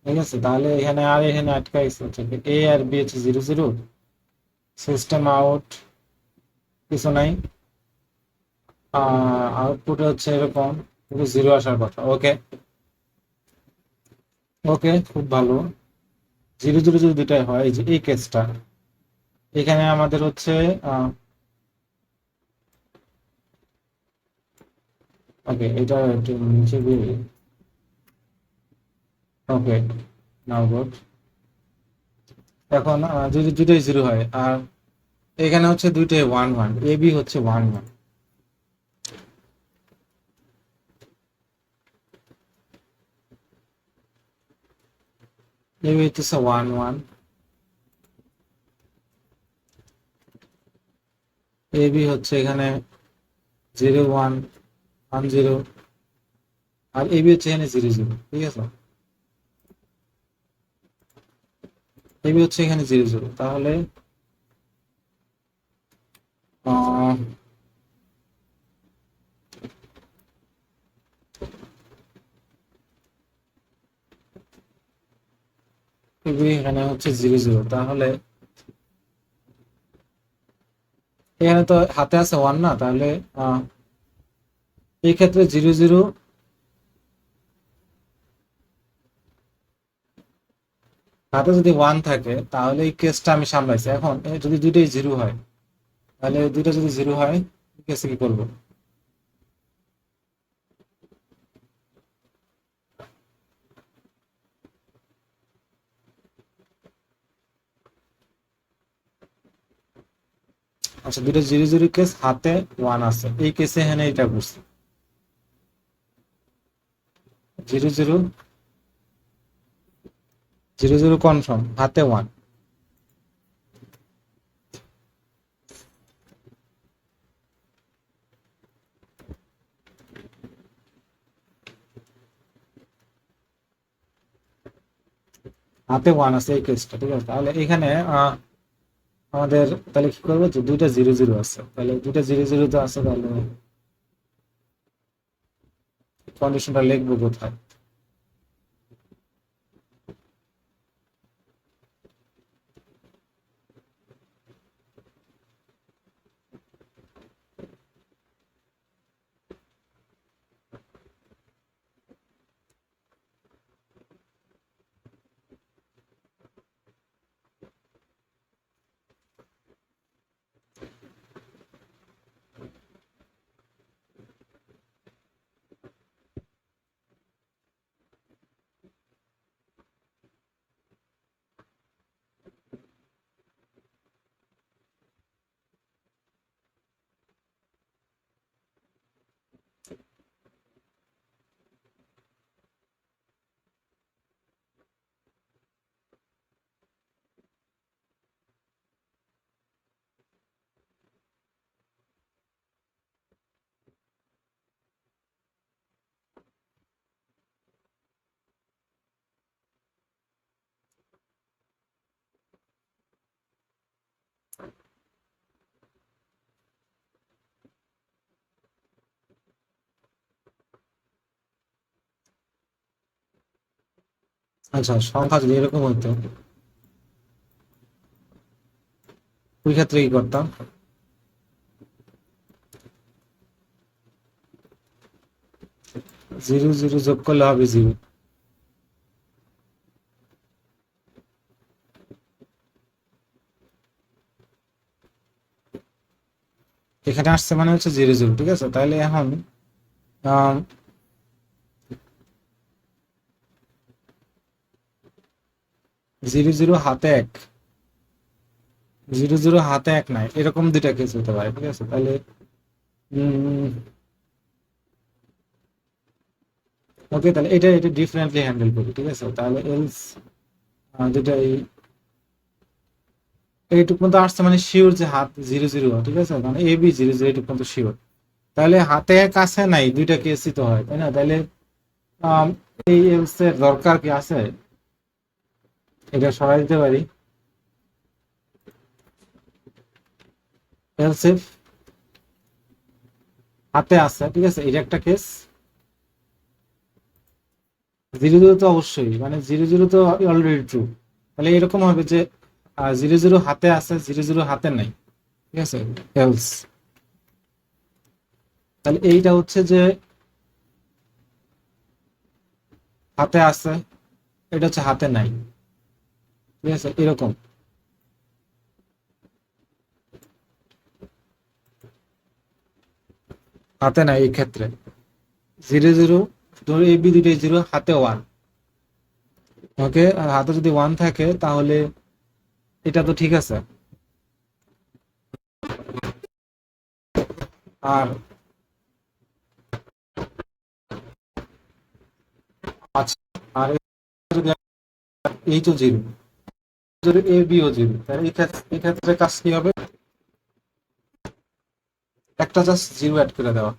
ঠিক আছে, তাহলে এখানে আর এখানে আটকাইছে হচ্ছে এ আর বি হচ্ছে 0 0, সিস্টেম আউট, কিছু নাই, আউটপুট হচ্ছে এরকম, কিন্তু 0 আসার কথা। ওকে, ওকে, খুব ভালো। 0 0 যদি দুটাই হয়, এই যে এই কেসটা, এখানে আমাদের হচ্ছে ওকে, এটা একটু নিচে দিয়ে, ওকে, নাও গুড। এখন যদি দুটোই 0 হয়, আর এখানে হচ্ছে দুইটাই 1 1, এ বি হচ্ছে 1 1, এ বি হচ্ছে 1 1, এ বি হচ্ছে এখানে 0 1 1 0, আর এ বি হচ্ছে এখানে 0 0, ঠিক আছে, এ বি হচ্ছে এখানে 0 0, তাহলে আহ, এখানে হচ্ছে 0 0, তাহলে এখানে তো হাতে আছে 1 না, তাহলে এই ক্ষেত্রে 0 0 হাতে যদি 1 থাকে তাহলে এই কেসটা আমি সামলাইছি। এখন যদি দুইটাই 0 হয়, তাহলে দুইটা যদি 0 হয় এই কেসে কি করবো? আচ্ছা, দুইটা 0 0 কেস, হাতে 1 আছে, এই কেসে এখানে এটা করছি 0 0 0 0 কনফার্ম, হাতে 1। হাতে 1 আছে এই কেসটা, ঠিক আছে। তাহলে এখানে আমাদের তাহলে কি করবো, যে দুইটা 0 0 আছে, তাহলে দুইটা 0 0 তো আছে, তাহলে কন্ডিশনটা লিখবো কোথায়? আচ্ছা, সংখ্যা যদি এরকম হতো, ওই ক্ষেত্রে কি করতাম? 0 0 যোগ করলে হবে 0। এখানে আসছে মানে হচ্ছে 0 0, ঠিক আছে। তাহলে এখন 0 0 হাতে 1, 0 0 হাতে 1 নাই, এরকম দুইটা কেস হতে পারে, ঠিক আছে। তাহলে ওকে, তাহলে এটা এটা ডিফারেন্টলি হ্যান্ডেল করি, ঠিক আছে। তাহলে এলস যেটা এইটুকু পর্যন্ত আসছে মানে শিওর যে হাত 0 0, ঠিক আছে, মানে এ বি 0 0 এইটুকু পর্যন্ত শিওর। তাহলে হাতে এক আছে নাই, দুইটা কেসই তো হয়, তাই না? তাহলে আম, এই এলস এর দরকার কি আছে? এটা সরাই দিতে পারি। এলস ইফ হাতে আছে, ঠিক আছে, এটা একটা কেস। 0 0 তো অবশ্যই, মানে 0 0 তো অলরেডি ট্রু। তাহলে এরকম হবে যে 0 0 হাতে আছে, 0 0 হাতে নাই, ঠিক আছে, এলস। তাহলে এইটা হচ্ছে যে হাতে আছে, এটা হচ্ছে হাতে নাই, ঠিক আছে, এরকম। হাতে নাই এই ক্ষেত্রে 0 0, ধরো এ বি দুইটাই 0, হাতে 1। ওকে, আর হাতে যদি 1 থাকে তাহলে এটা তো ঠিক আছে। আর আচ্ছা, আর যদি এই তো 0, যদি এ বি ও 0, তাহলে এই ক্ষেত্রে কাজ কি হবে? একটা জাস্ট 0 অ্যাড করে দেওয়া।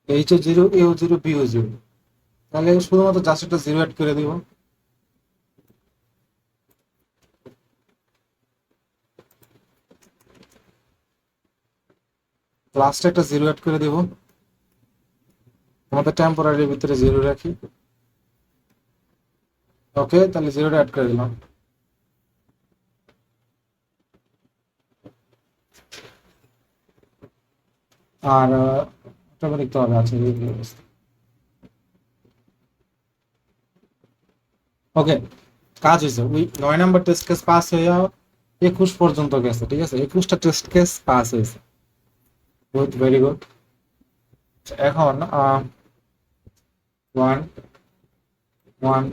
এইচ ও 0, এ ও 0, বি ও 0, তাহলে শুধুমাত্র জাস্ট একটা 0 অ্যাড করে দিব। লাস্টে একটা 0 অ্যাড করে দিব। আমাদের টেম্পোরারির ভিতরে 0 রাখি। ওকে, তাহলে 0টা অ্যাড করে দিলাম। আর ওটা লিখতে হবে, আছে ওকে, কাজ হয়েছে। ওই 9 নম্বর টেস্ট কেস পাস হয়ে 21 পর্যন্ত গেছে, ঠিক আছে, 21টা টেস্ট কেস পাস হয়েছে। Good, very good. এখন 1 1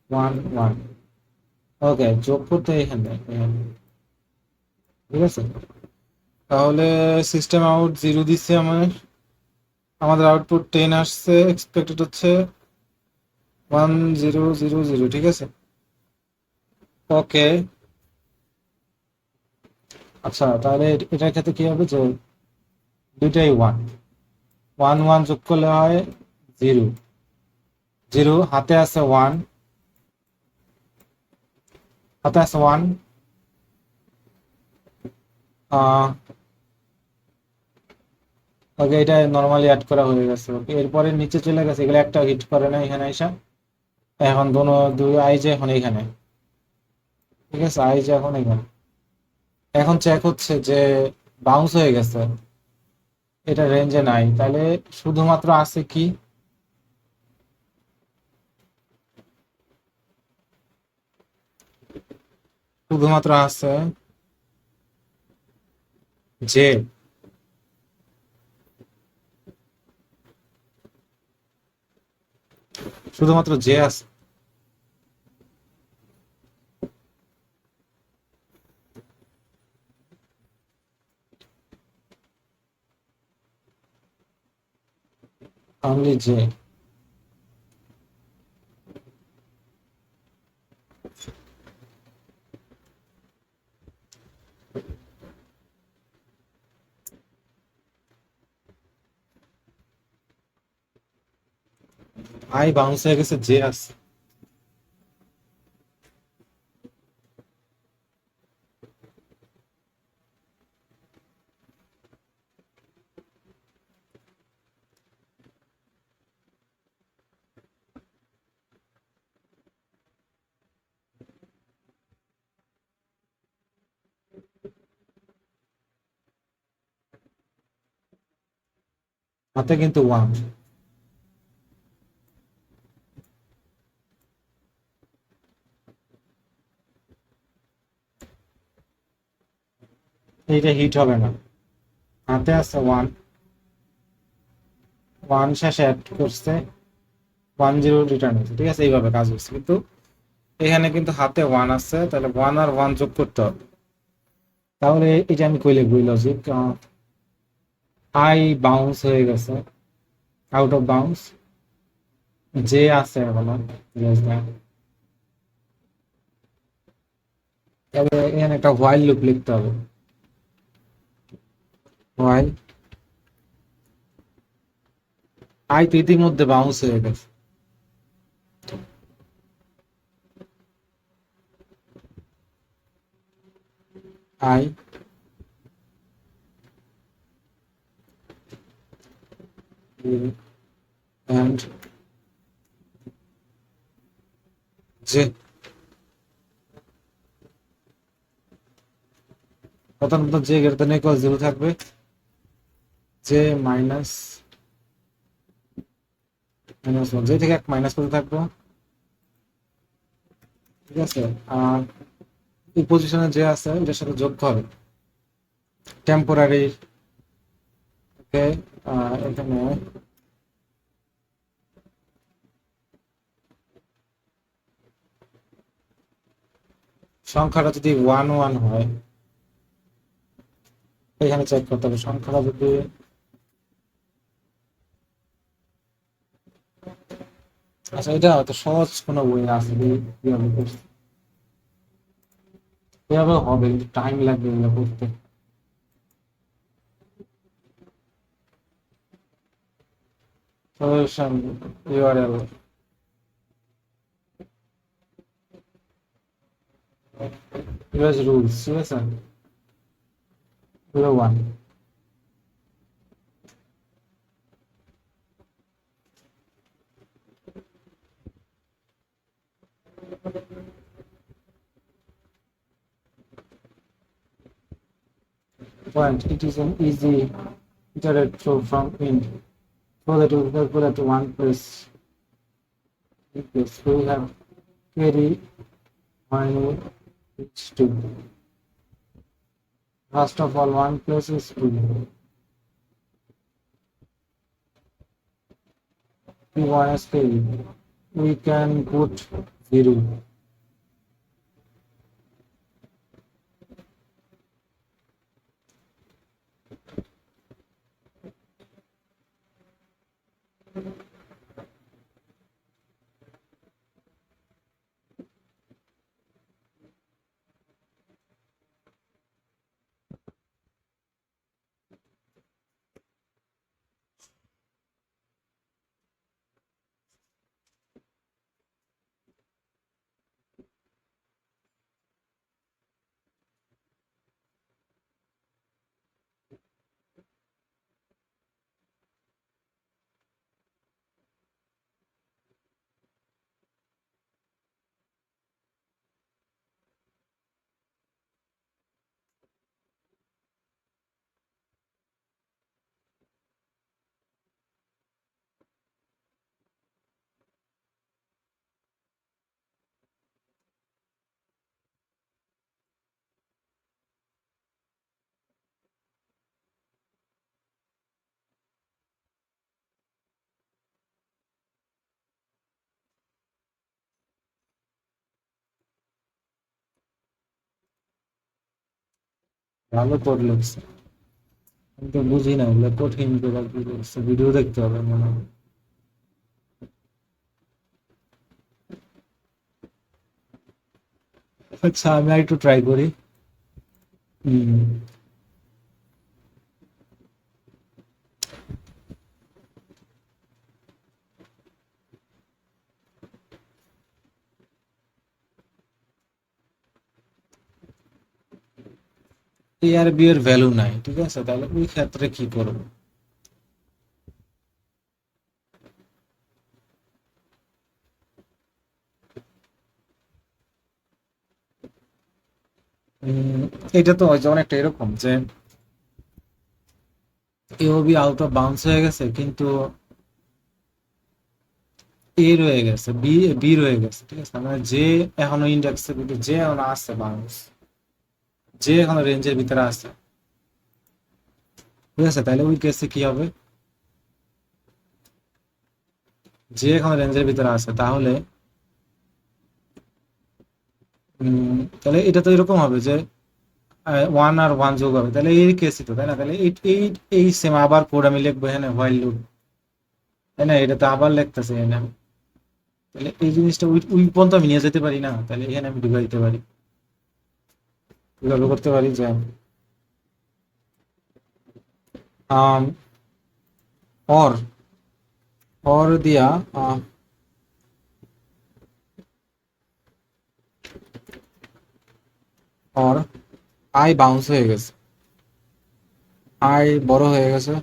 1 1, ওকে, যোগ করতে এখানে ঠিক আছে। তাহলে সিস্টেম আউট 0 দিচ্ছে আমাদের আউটপুট 10 আসছে, এক্সপেক্টেড হচ্ছে 1000, ঠিক আছে। ওকে, আচ্ছা, তাহলে এটার ক্ষেত্রে কি হবে, যে দুইটাই 1, 1 1 যোগ করলে হয় 0, 0 হাতে আছে 1, হাতে আছে 1। ওকে, এটা নর্মালি অ্যাড করা হয়ে গেছে। ওকে, এরপরে নিচে চলে গেছে, এগুলো একটা হিট করে না এখানে আইসা। এখন দুই আইজে এখন এখানে, ঠিক আছে, আইজে এখন এখানে। এখন চেক হচ্ছে যে বাউন্স হয়ে গেছে, এটা রেঞ্জে নাই, তাহলে শুধুমাত্র আছে কি, শুধুমাত্র আছে যে, শুধুমাত্র যে আছে। অনলি যে। আই বাউন্স হয়ে গেছে, যে আছে। হাতে কিন্তু 1। এইটা হিট হবে না, হাতে আছে 1, 1 শেষে অ্যাড করছে 10 রিটার্ন হয়েছে, ঠিক আছে, এইভাবে কাজ হচ্ছে। কিন্তু এখানে কিন্তু হাতে 1 আছে, তাহলে 1 আর 1 যোগ করতে হবে। তাহলে এটা আমি কই লিখবো, লজিক, আই বাউন্স হয়ে গেছে, আউট অফ বাউন্স, যে আছে এখনো less than। তবে এখানে একটা হোয়াইল লুপ লিখতে হবে, হোয়াইল আই তো ইতিমধ্যে বাউন্স হয়ে গেছে, আই এন্ড যে, প্রথমত যে গ্রেটার দেন ইকুয়াল 0 থাকবে, যে মাইনাস -1, যে থেকে 1 মাইনাস করতে থাকবো, ঠিক আছে। আর এই পজিশনে যে আছে এটার সাথে যোগ হবে টেম্পোরারি। ওকে, এখানে সংখ্যাটা যদি 1 1 হয়, এখানে চেক করতে হবে সংখ্যাটা যদি, আচ্ছা, এটা হয়তো সহজ কোনো বই আছে কিভাবে করছে, এভাবে হবে, কিন্তু টাইম লাগবে এগুলো করতে। সলিউশন ইউআরএল, ইউএস রুলস, ঠিক আছে, 01। Point. It is an easy iterate through from int. So that we calculate one place. So we have carry minus each two. First of all, one place is two. We want to scale. We can put 0. ভালো code লিখছে, আমি তো বুঝি না এগুলো কঠিন করে কি করছে, ভিডিও দেখতে হবে মনে হয়। আচ্ছা আমি আর একটু ট্রাই করি। হুম, এ আর বি এর ভ্যালু নাই, ঠিক আছে, তাহলে ওই ক্ষেত্রে কি করবো? উম, এটা তো হয় যে অনেকটা এরকম যে এ ও বি আউট অফ বাউন্স হয়ে গেছে, কিন্তু এ রয়ে গেছে, বি বি রয়ে গেছে, ঠিক আছে, মানে যে এখনো ইন্ডেক্সের ভিতরে, যে এখনো আছে বাউন্স, যে এখনো রেঞ্জের ভিতরে আছে, ঠিক আছে, তাহলে ওই কেসে কি হবে? যে এখনো রেঞ্জের ভিতরে আছে তাহলে তাহলে এটা তো এরকম হবে যে ওয়ান আর ওয়ান যোগ হবে, তাহলে এই কেসই তো, তাই না? তাহলে এই এই এই সেম আবার কোড আমি লিখবো এখানে হোয়াইল লুপ, তাই না? এটা তো আবার লিখতেছে এখানে আমি। তাহলে এই জিনিসটা ওই ওই পর্যন্ত আমি নিয়ে যেতে পারি না, তাহলে এখানে আমি ঢুকে দিতে পারি, কিভাবে করতে পারি যে অর অর দিয়া অর আই বাউন্স হয়ে গেছে, আই বড় হয়ে গেছে,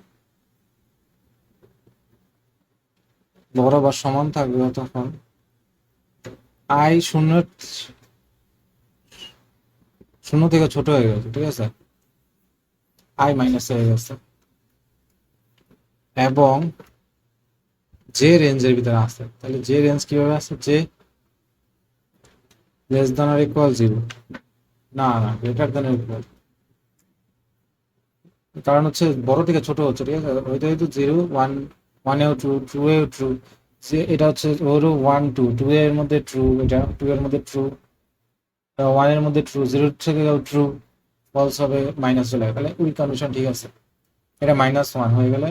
বড় বা সমান থাকবে তখন আই শূন্য, শূন্য থেকে ছোট হয়ে গেছে, ঠিক আছে, আই মাইনাস হয়ে গেছে, এবং যে রেঞ্জের ভিতরে আছে, তাহলে যে রেঞ্জ কিভাবে আছে? যে লেস দ্যান আর ইকুয়াল 0, না না গ্রেটার দ্যান ইকুয়াল, কারণ হচ্ছে বড় থেকে ছোট হচ্ছে, ঠিক আছে, হয়তো হয়তো 0 1, 1 এও ট্রু, 2 এও ট্রু, যে এটা হচ্ছে ওরও 1 2, 2 এর মধ্যে ট্রু, এটা 2 এর মধ্যে ট্রু, 1 এর মধ্যে ট্রু, 0 থেকে ট্রু, ফলস হবে মাইনাস চলে, তাহলে ওই কন্ডিশন ঠিক আছে, এটা -1 হয়ে গেলে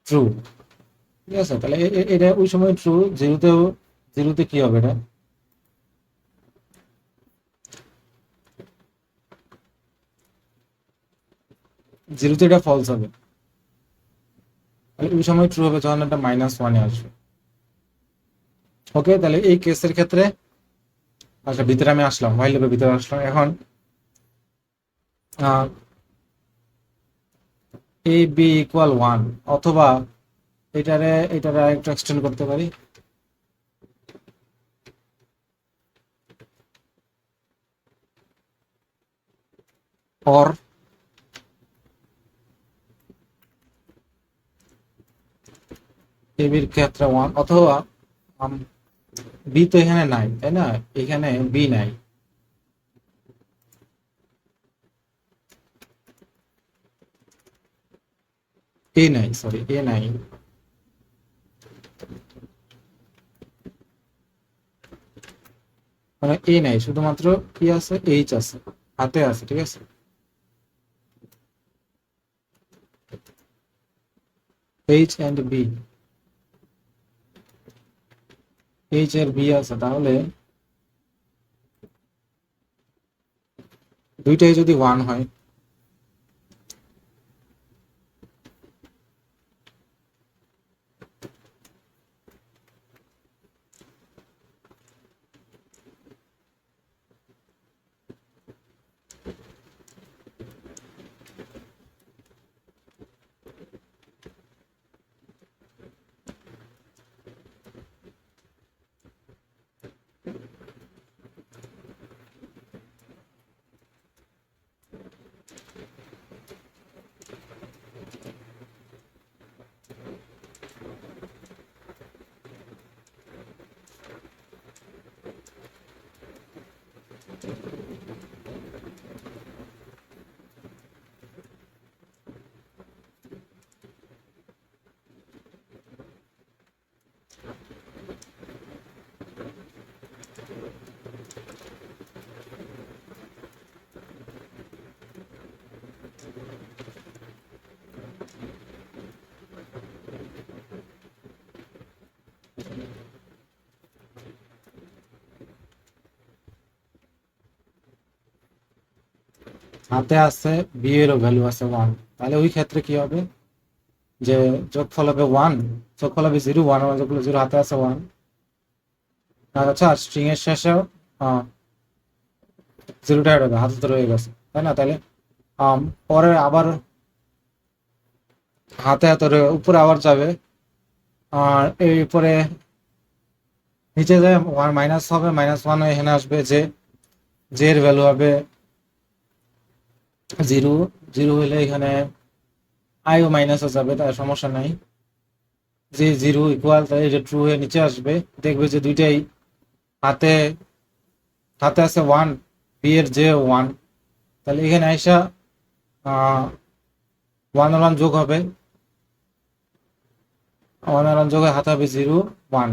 ট্রু, ঠিক আছে, তাহলে এটা ওই সময় ট্রু, জিরোতেও, জিরোতে কি হবে? এটা জিরোতে এটা ফলস হবে, তাহলে ওই সময় ট্রু হবে যখন এটা -1 এ আসবে। ওকে, তাহলে এই কেসের ক্ষেত্রে আচ্ছা ভিতরে আমি আসলাম, হোয়াইল লুপের ভিতরে আসলাম, এখন এ বি ইকুয়াল 1 অথবা এটারে আরেকটু এক্সটেন্ড করতে পারি। অর এবির ক্ষেত্রে ওয়ান, অথবা বি তো এখানে নাই তাই না, এখানে বি নাই, এ নাই, সরি এ নাই, মানে এ নাই, শুধুমাত্র কি আছে, এইচ আছে, হাতে আছে, ঠিক আছে। এইচ এন্ড বি, এইচ এর বি আছে, তাহলে দুইটাই যদি ওয়ান হয়, হাতে আছে বি এরও ভ্যালু আছে ওয়ান, তাহলে ওই ক্ষেত্রে কি হবে, যে যোগফল হবে ওয়ান, যোগফল হবে জিরো, ওয়ান ওয়ান যোগফল জিরো, হাতে আছে ওয়ান, আর আচ্ছা স্ট্রিং এর শেষেও জিরোটা অ্যাড হবে, হাতে তো রয়ে গেছে তাই না, তাহলে পরে আবার হাতে হাতে উপরে আবার যাবে, আর এরপরে নিচে যায় ওয়ান মাইনাস হবে, মাইনাস ওয়ান এখানে আসবে, যে জে এর ভ্যালু হবে জিরো, জিরো হলে এখানে আইও মাইনাসে যাবে, তার সমস্যা নাই, যে জিরো ইকুয়াল, তাই এটা ট্রু হয়ে নিচে আসবে, দেখবে যে দুইটাই হাতে হাতে আছে ওয়ান, বি এর যে ওয়ান, তাহলে এখানে আইসা ওয়ান আর ওয়ান যোগ হবে, ওয়ান আর ওয়ান যোগ হয়ে হাতে হবে zero one,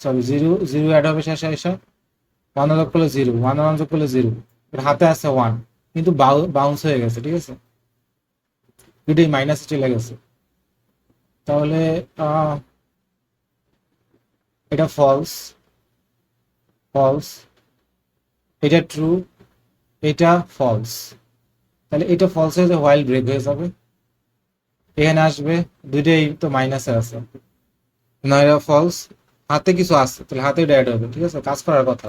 sorry zero zero add হবে শেষে আইসা, ওয়ান যোগ করলে জিরো, ওয়ান আর ওয়ান যোগ করলে জিরো, হাতে আছে ওয়ান, কিন্তু বাউন্স হয়ে গেছে, ঠিক আছে, দুটোই মাইনাসে চলে গেছে, তাহলে আহ, এটা ফলস, ফলস, এটা ট্রু, এটা ফলস, তাহলে এটা ফলস হয়ে হোয়াইল ব্রেক হয়ে যাবে, এখানে আসবে, দুইটাই তো মাইনাসে আছে, না এটা ফলস, হাতে কিছু আছে, তাহলে হাতে এটা অ্যাড হবে, ঠিক আছে, কাজ করার কথা,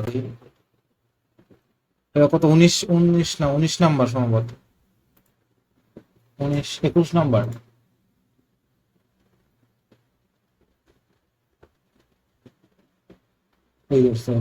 এটা কত, উনিশ, উনিশ না, 19 নাম্বার সম্ভবত, 21 নাম্বার, এই করছে।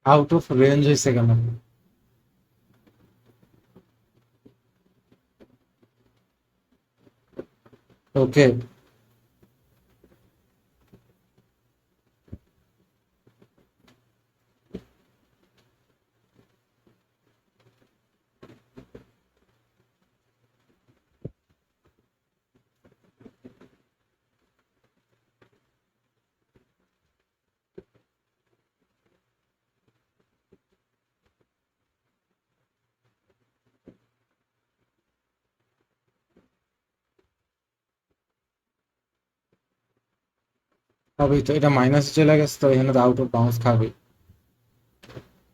আউট অফ রেঞ্জ হয়েছে কেন? ওকে, হবে তো, এটা মাইনাসে চলে গেছে তো এখানে তো আউট অফ বাউন্স খাবে,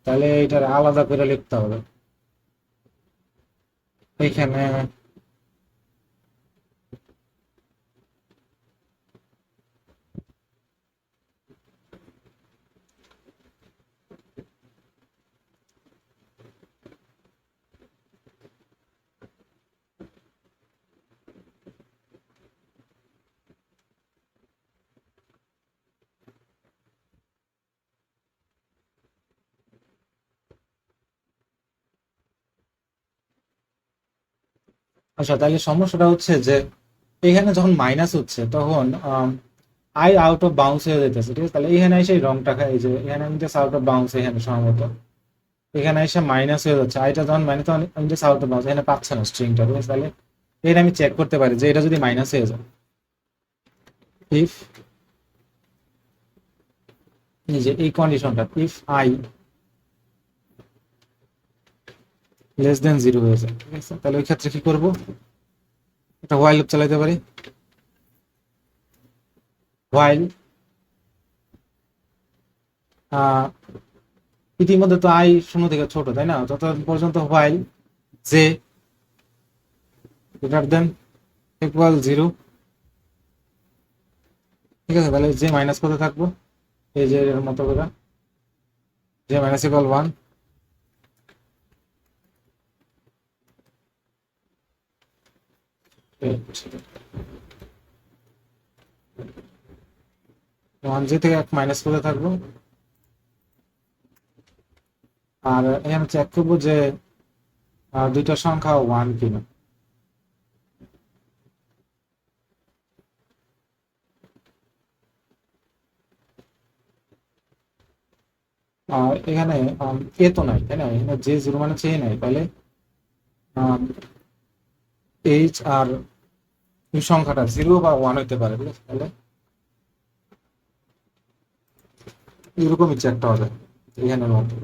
তাহলে এটার আলাদা করে লিখতে হবে এইখানে। আচ্ছা, তাহলে সমস্যাটা হচ্ছে যে এখানে যখন মাইনাস হচ্ছে তখন আই আউট অফ বাউন্স হয়ে যেতেছে, ঠিক আছে? তাহলে এখানে এসে এই রংটা এই যে এখানে আমি জাস্ট আউট অফ বাউন্স, এখানে সম্ভবত এখানে এসে মাইনাস হয়ে যাচ্ছে, আইটা যখন মাইনাস তখন আমি জাস্ট আউট অফ বাউন্স, এখানে পাচ্ছে না স্ট্রিংটা, ঠিক আছে? তাহলে এটা আমি চেক করতে পারি যে এটা যদি মাইনাস হয়ে যায়, ইফ এই যে এই কন্ডিশনটা if I less than zero হয়ে যায়, ঠিক আছে? তাহলে ওই ক্ষেত্রে কি করবো, একটা হোয়াইল লুপ চালাতে পারি। হোয়াইল ইতিমধ্যে তো আই শূন্য থেকে ছোট, তাই না? যতক্ষণ পর্যন্ত while J greater than equal zero, ঠিক আছে? তাহলে জে মাইনাস করতে থাকবো এই যে এর মতো করে, J minus equal one. One J থেকে এক মাইনাস করতে থাকবো, আর এখানে চেক করবো যে দুইটা সংখ্যা ওয়ান কিনা। আর এখানে এ তো নাই, তাই না? এখানে যে জিরো মানে চেয়ে নাই, তাহলে এইচ আর এই সংখ্যাটা জিরো বা ওয়ান হইতে পারে, ঠিক আছে? তাহলে এরকমই চেকটা হবে এখানের মতো,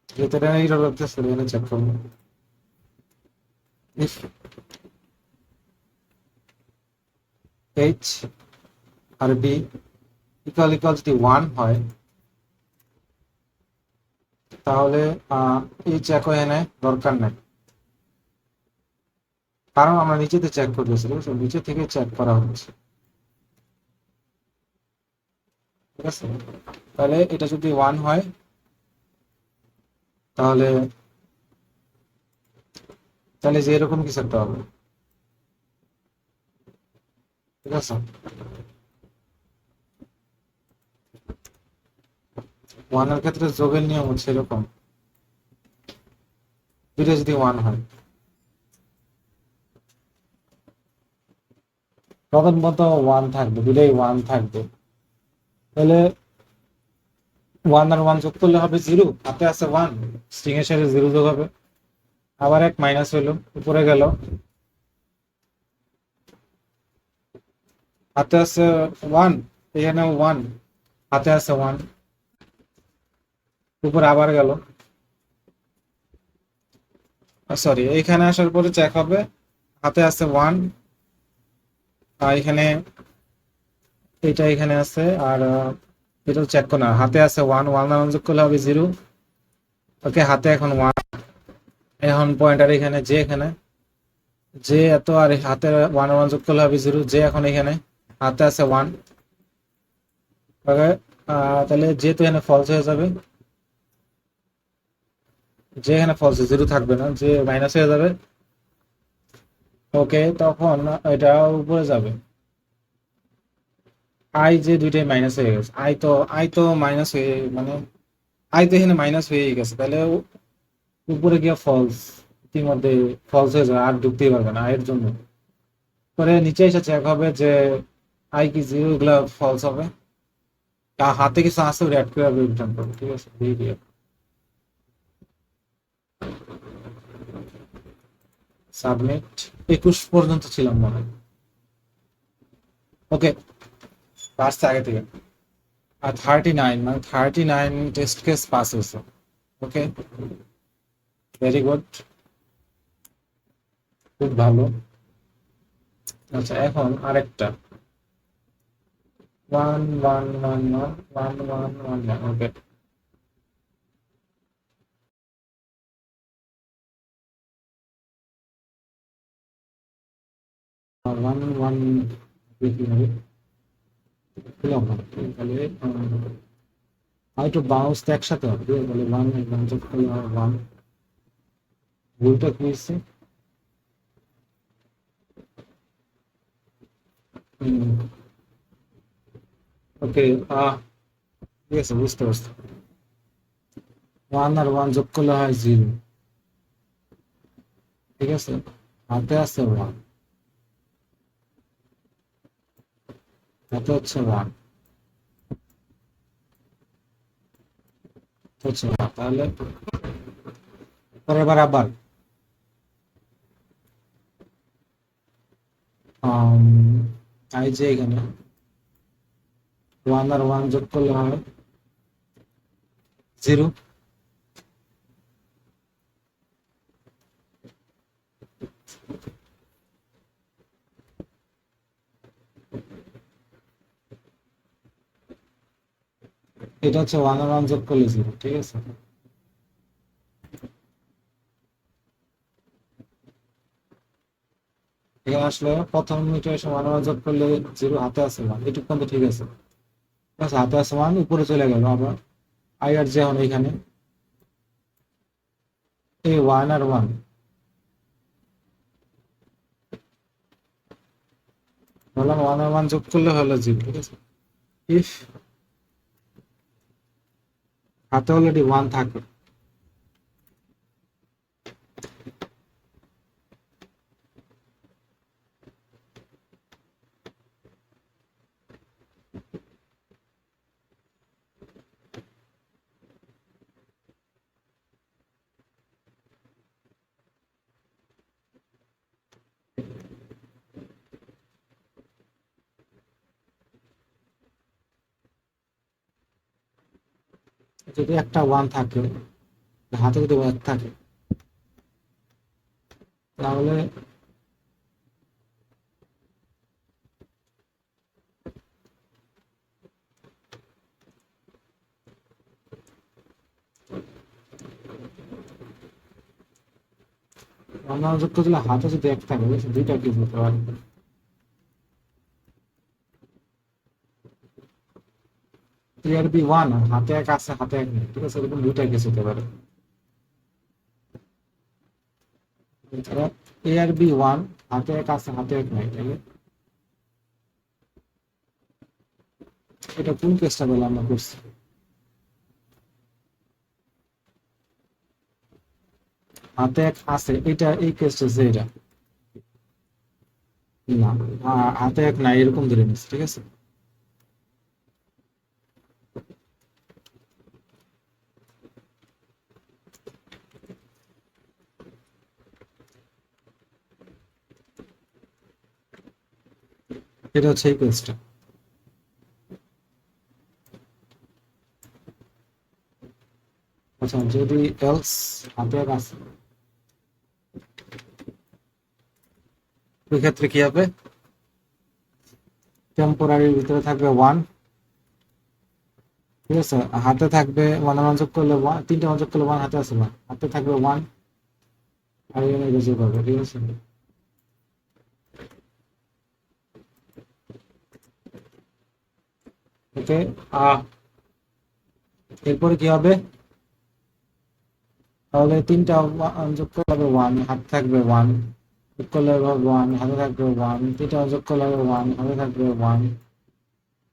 যেহেতু এটা এইটার এখানে চেক করবো if H R B equal equal যদি ওয়ান হয়, তাহলে এই চেক এখানে দরকার নাই, কারণ আমরা নিচেতে চেক করতেছি, ঠিক আছে? নিচে থেকে চেক করা হচ্ছে, ঠিক আছে? তাহলে এটা যদি ওয়ান হয়, তাহলে তাহলে যে এরকম কিছু একটা হবে, ঠিক আছে? ওয়ানের ক্ষেত্রে যোগের নিয়ম হচ্ছে এরকম, দুইটা যদি ওয়ান হয় তখন মতো ওয়ান থাকবে, দুটাই ওয়ান থাকবে, তাহলে ওয়ান আর ওয়ান যোগ করলে হবে জিরো, হাতে আছে ওয়ান, স্ট্রিং এর সাথে জিরো যোগ হবে, আবার এক মাইনাস হইলো, উপরে গেল, হাতে আছে ওয়ান, এখানে ওয়ান, হাতে আছে ওয়ান, উপরে আবার গেল, সরি এখানে আসার পরে চেক হবে, হাতে আছে ওয়ান, আর এখানে এটা এখানে আছে, আর এটাও চেক করো না, হাতে আছে ওয়ান, ওয়ান আর ওয়ান যোগ করলে হবে জিরো, ওকে? হাতে এখন ওয়ান, এখন পয়েন্টার এখানে যে এখানে যে এত, আর হাতে ওয়ান ওয়ান যোগ করলে হবে জিরো, যে এখন এখানে হাতে আছে ওয়ান, ওকে? তাহলে যেহেতু এখানে ফলস হয়ে যাবে, যে এখানে ফলস, জিরো থাকবে না, যে মাইনাস হয়ে যাবে, ওকে? তখন এটা উপরে যাবে, আই যে দুইটাই মাইনাস হয়ে গেছে, আই তো মাইনাস হয়ে, মানে আই তো এখানে মাইনাস হয়ে গেছে, তাহলে উপরে গিয়ে ফলস, ইতিমধ্যে ফলস হয়ে যাবে, আর ঢুকতেই পারবে না এর জন্য। পরে নিচে এসে চেক হবে যে আই কি জিরো, এগুলা ফলস হবে, হাতে কিছু আছে ওটা অ্যাড করে রিটার্ন করবে, ঠিক আছে? সাবমিট, 21 পর্যন্ত ছিলাম মনে হয়, ওকে? পাঁচটা আগে থেকে, আর 39, মানে 39 টেস্ট কেস পাস হয়েছে, ওকে? ভেরি গুড, খুব ভালো। আচ্ছা, এখন আরেকটা 1 1 1 1 1 1 1, ওকে। 1 1 কি হবে, পেলাম না তাহলে। আর একটু বাউন্স তো একসাথে হবে, তাহলে 1 1 যোগ করলে হবে 1। ভুলটা কি হচ্ছে? ওকে, ঠিক আছে, বুঝতে পারছি। 1 আর 1 যোগ করলে হয় 0, ঠিক আছে। হাতে আছে 1, হাতে হচ্ছে 1, হচ্ছে 1, তাহলে পরের বার আবার আম, এই যে এখানে 1 আর 1 যোগ করলে হয় 0। এটা হচ্ছে 1 আর 1 যোগ করলে 0, ঠিক আছে। এখানে আসলে প্রথম ইটারেশন 1 আর 1 যোগ করলে 0, হাতে আছে 1, এটুকু পর্যন্ত ঠিক আছে। ঠিক আছে, হাতে আছে 1, উপরে চলে গেল আবার। আই আর যে এখন এখানে এই 1 আর 1, বললাম 1 আর 1 যোগ করলে হলো 0, ঠিক আছে। ইফ হাতে অলরেডি 1 থাকে, যদি একটা 1 থাকে, হাতে যদি 1 থাকে, তাহলে অন্য যুক্ত দিলে হাতে যদি 1 থাকে, বুঝছো? দুইটা কি হতে পারে, টিআর বি 1, হাতে 1 আছে, হাতে 1 নেই, ঠিক আছে, এরকম দুইটা কেস হতে পারে। এছাড়া এ আর বি 1, হাতে 1 আছে, হাতে 1 নাই, তাহলে এটা কোন কেসটা বলে আমরা করছি? হাতে 1 আছে, এটা এই কেসটা যে এটা না, হাতে 1 নাই এরকম ধরে নিচ্ছি, ঠিক আছে। এটা হচ্ছে এই কেসটা। আচ্ছা, যদি এলস হাতে 1 আছে, ওই ক্ষেত্রে কি হবে? টেম্পোরারির ভিতরে থাকবে 1, ঠিক আছে। হাতে থাকবে 1 আর 1 যোগ করলে 1, 3টে 1 যোগ করলে 1, হাতে আছে 1, হাতে থাকবে 1, আর এখানে যোগ হবে, ঠিক আছে। ওকে, এরপরে কি হবে? তাহলে 3টা যোগ করলে হবে 1, হাতে থাকবে 1, যোগ করলে হবে 1, হাতে থাকবে 1, 3টা যোগ করলে হবে 1, হাতে থাকবে 1।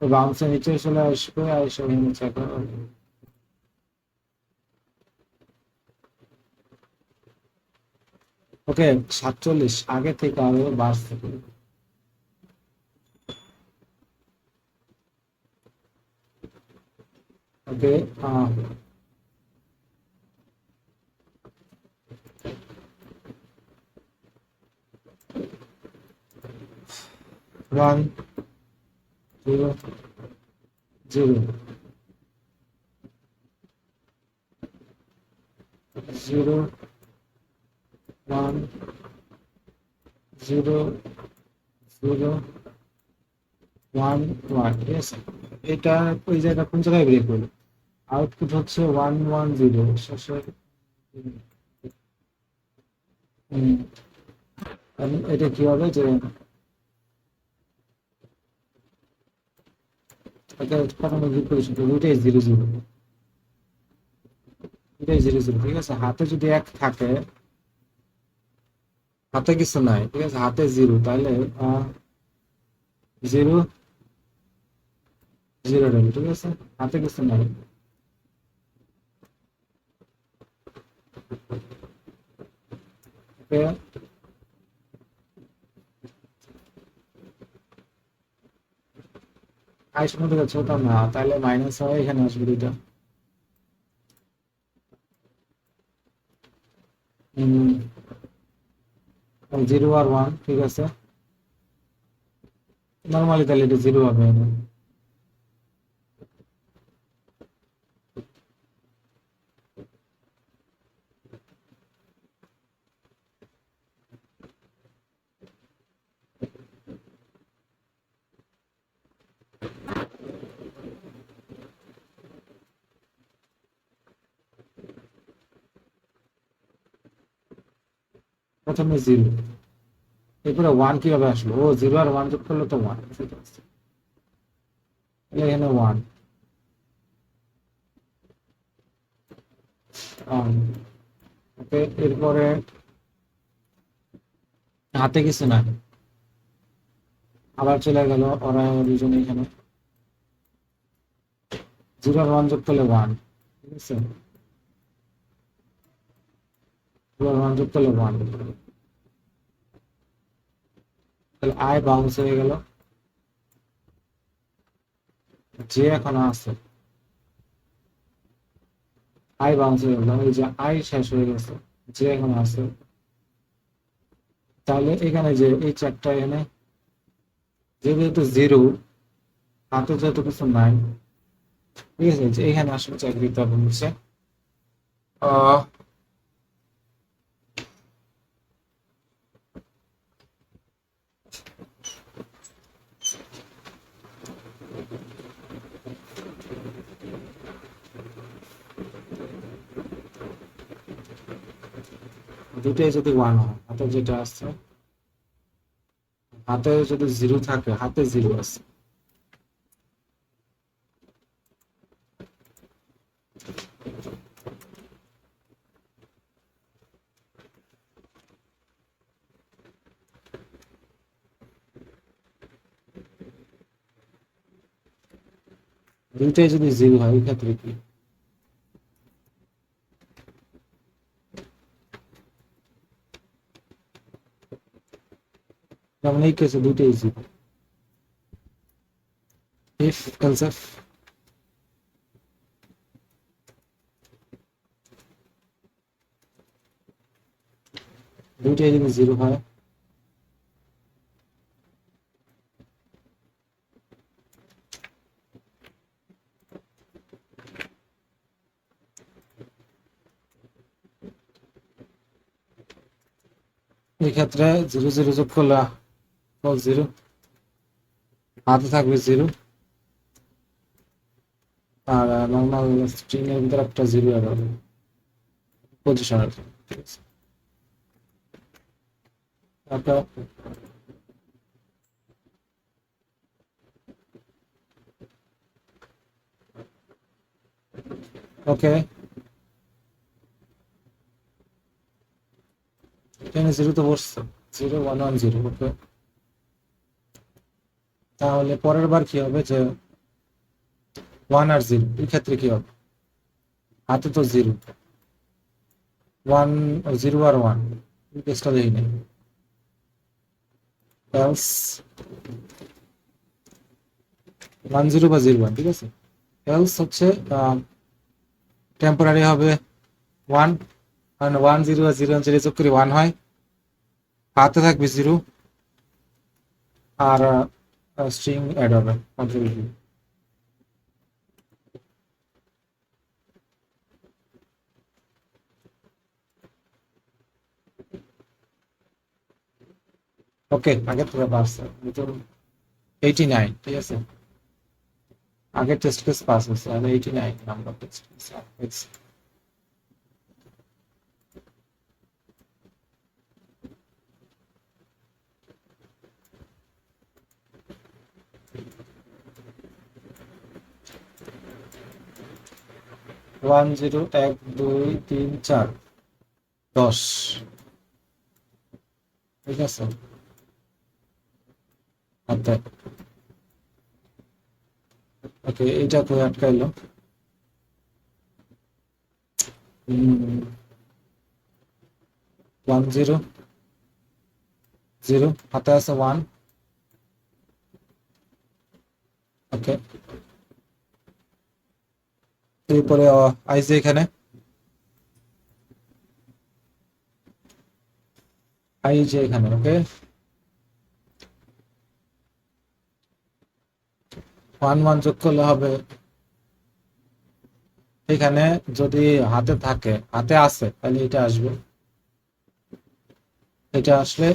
বাউন্সের নিচে চলে আসবে, আর এসে নিচে করবে। ওকে, 47 আগে থেকে আরো বাড়ছে। ওকে, 1 0 0 0 1 0 জিরো ওয়ান ওয়ান, ঠিক আছে। এটা ওই জায়গা কোন জায়গায় ব্রেক হলো, আউটপুট হচ্ছে ওয়ান ওয়ান জিরো শেষে। হুম, এটা কি হবে যে এটা প্রথমে কি করেছিল, দুইটাই জিরো জিরো, দুইটাই জিরো জিরো, ঠিক আছে। হাতে যদি এক থাকে, হাতে কিছু নাই, ঠিক আছে, হাতে জিরো, তাহলে জিরো জিরো রইল, ঠিক আছে, হাতে কিছু নাই। ওকে, 22 মধ্যে যাচ্ছে ওটা না, তাহলে মাইনাস হয়, এখানে আসবে দুইটা। জিরো আর ওয়ান, ঠিক আছে, নর্মালি তাহলে এটা জিরো হবে। প্রথমে জিরো, এরপরে ওয়ান কিভাবে আসলো, ও জিরো আর ওয়ান যোগ করলে তো ওয়ান, ঠিক আছে, তাহলে এখানে ওয়ান। ওকে, এরপরে হাতে কিছু না, আবার চলে গেল ওরা দুজনে এখানে, জিরো আর ওয়ান যোগ করলে ওয়ান, ঠিক আছে, জিরো আর ওয়ান যোগ করলে ওয়ান, তাহলে আই বাউন্স হয়ে গেল, যে এখনো আছে, আই বাউন্স হয়ে গেল, এই যে আই শেষ হয়ে গেছে, যে এখনো আছে, তাহলে এখানে যে এই চারটা এখানে যেহেতু জিরো, হাতে যেহেতু কিছু নাই, ঠিক আছে, যে এখানে আসলে চাকরি দিতে হবে হচ্ছে আহ, দুটোই যদি ওয়ান হয়, হাতে যেটা আছে, হাতে যদি জিরো থাকে, হাতে জিরো আছে, দুইটাই যদি জিরো হয়, এই ক্ষেত্রে কি, যেমন এই কেসে দুইটাই জিরো, ইফ এলস এফ, দুইটাই যদি জিরো হয়, এই ক্ষেত্রে জিরো জিরো যোগ করলে জিরো, হাতে থাকবে জিরো, আর নর্মাল স্ট্রিং এর ভিতরে একটা জিরো অ্যাড হবে পজিশনের, ঠিক আছে। ওকে, এখানে জিরো তো বসছে, জিরো ওয়ান ওয়ান জিরো, ওকে। তাহলে পরের বার কি হবে যে ওয়ান আর জিরো, এই ক্ষেত্রে কি হবে, হাতে তো জিরো, ওয়ান, জিরো আর ওয়ান, এই কেসটা দেখি নেই, এলস ওয়ান জিরো বা জিরো ওয়ান, ঠিক আছে, এলস হচ্ছে টেম্পোরারি হবে ওয়ান, কারণ ওয়ান জিরো আর জিরো জিরো যোগ করে ওয়ান হয়, হাতে থাকবে জিরো, আর স্ট্রিং অ্যাড হবে কন্ট্রিবিউশন। ওকে, আগের থেকে পারছে, কিন্তু 89, ঠিক আছে, আগের টেস্ট কেস পাস হয়েছে, আর 89 নাম্বার টেস্ট কেস। 10, 1, 2, 3, 4, 10, ঠিক আছে, হাতে। ওকে, এইটা কই আটকাইলো? 1, 0, 0, হাতে আছে 1। ওকে, এরপরে আইসে এখানে, আইসে এখানে। ওকে, 1, 1 যোগ করলে হবে এখানে, যদি হাতে থাকে, হাতে আছে, তাহলে এটা আসবে। এটা আসলে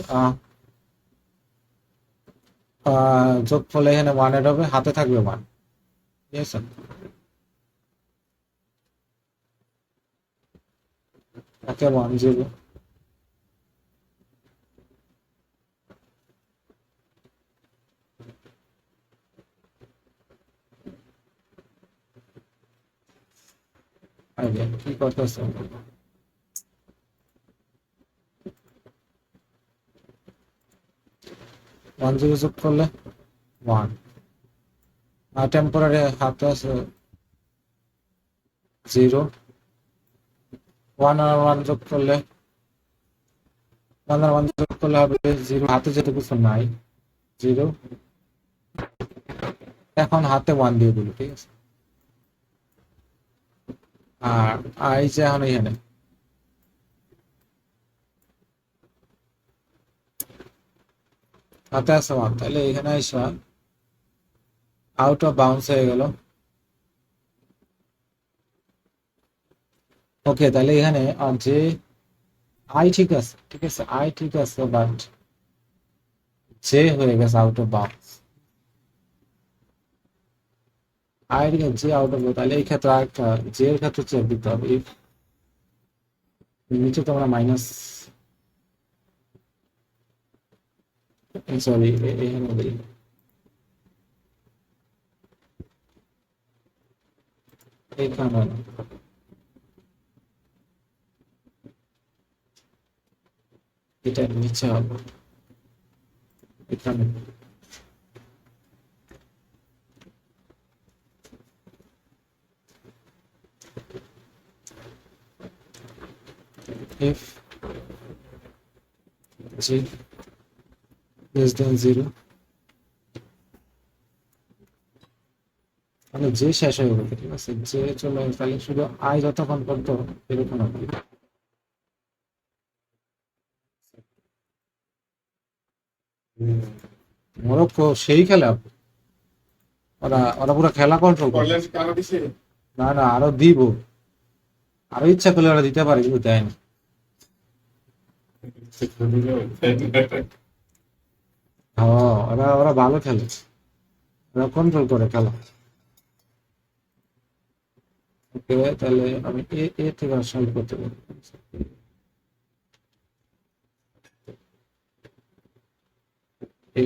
যোগ করলে এখানে 1 এর হবে, হাতে থাকবে 1, ঠিক আছে। ওকে, 1, 0, আগে কি করতেছে? 1, 0 যোগ করলে 1, আর টেম্পোরারি হাতে আছে 0। 1 আর 1 যোগ করলে, 1 আর 1 যোগ করলে হবে 0, হাতে যেতে কিছু নাই, 0। এখন হাতে 1 দিয়ে দিল, ঠিক আছে। আর এই যে এখন এখানে হাতে আছে 1, তাহলে এখানে আইসা আউট অফ বাউন্স হয়ে গেল। ওকে, তাহলে এখানে যে আই ঠিক আছে, ঠিক আছে, আই ঠিক আছে, বাট জে হয়ে গেছে আউট অফ বাউন্স। আই ঠিক আছে, জে আউট অফ, তাহলে এই ক্ষেত্রে আরেকটা জে এর ক্ষেত্রে চেক দিতে হবে। if নিচে তো আমরা মাইনাস, সরি, এখানে দিই, এইখানে এটা নিচে হবে, এখানে if j less than 0, মানে যে শেষ হয়ে গেছে, ঠিক আছে, যে চলে আসে, তাহলে শুধু আই যতক্ষণ করতো এরকম হবে। মরক্কো সেই খেলা, ওরা ওরা পুরো খেলা কন্ট্রোল করে। না না, আরো দিব, আরো ইচ্ছা করলে ওরা দিতে পারে, কিন্তু দেয় না। হ্যাঁ, ওরা ওরা ভালো খেলে, ওরা কন্ট্রোল করে খেলা। ওকে, তাহলে আমি এ থেকে সলভ করতে পারি। এ,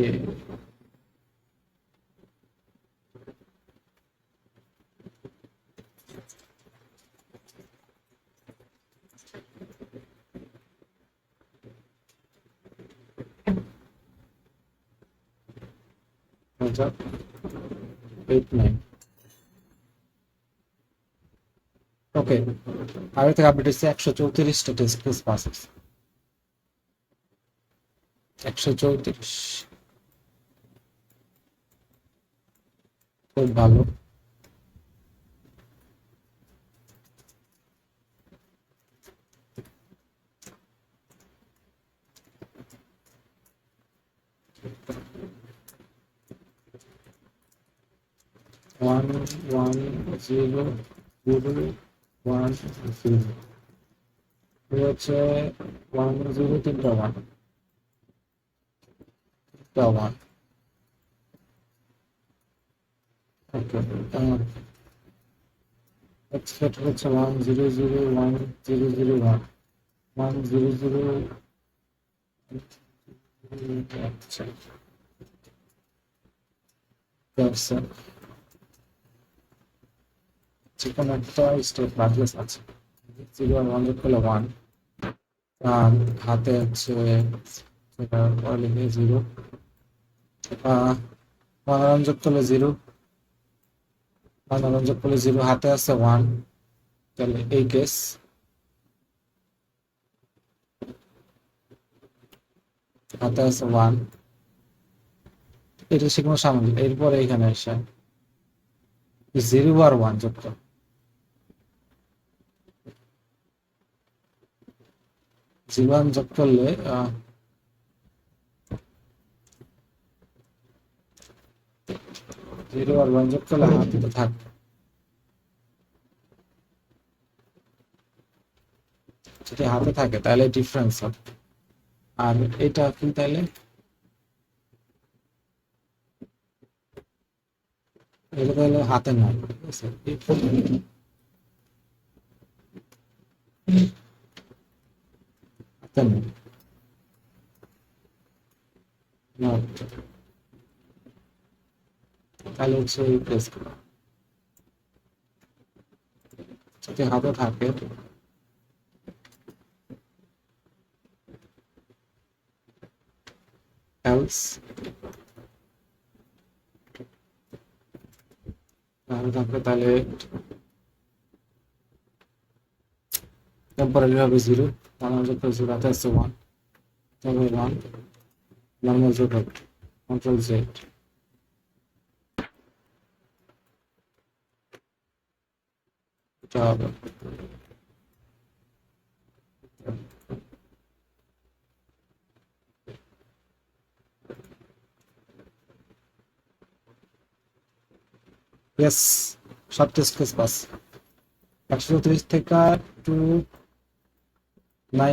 8, 9। ওকে, আগে থেকে আপডেট হচ্ছে 134টা টেস্ট কেস পাস হচ্ছে। 134, খুব ভালো। ওয়ান, 1, 0, 0, 1, 0, হচ্ছে 1, 0, 3টা 1। ওয়ান। ওকে, এক্সপেক্ট হচ্ছে 1 0 0 1 0 0 1 1 0 0। আচ্ছা, যে কোনো একটা স্টেপ রাখলে আছে। 0 আর 1 যোগ করলে 1, আর হাতে হচ্ছে সেটা পরে লিখে 0, 1 যোগ করলে 0, 1 যোগ করলে 0, হাতে আছে 1, তাহলে এই কেস। হাতে আছে 1, এটা সে কোনো সামনে, এরপরে এখানে এসে 0 আর 1 যোগ করো। 0 1 যোগ করলে 0 আর 1 যোগ করলে হাতে তো থাকবে, যদি হাতে থাকে তাহলে ডিফারেন্স হবে। আর এটা কি তাহলে, এটা তাহলে হাতে নয়, ঠিক আছে। হাতে নয়, not, তাহলে হচ্ছে এই প্রেস করো। যদি হাতে থাকে else, হাতে থাকলে তাহলে টেম্পোরারি হবে 0, 1 যোগ করে 0, হাতে আছে 1, তবে 1 নর্মাল যোগ হবে, কন্ট্রোল জেড। এটা হবে ইয়েস, সব টেস্ট কেস পাস। 134 থেকে 2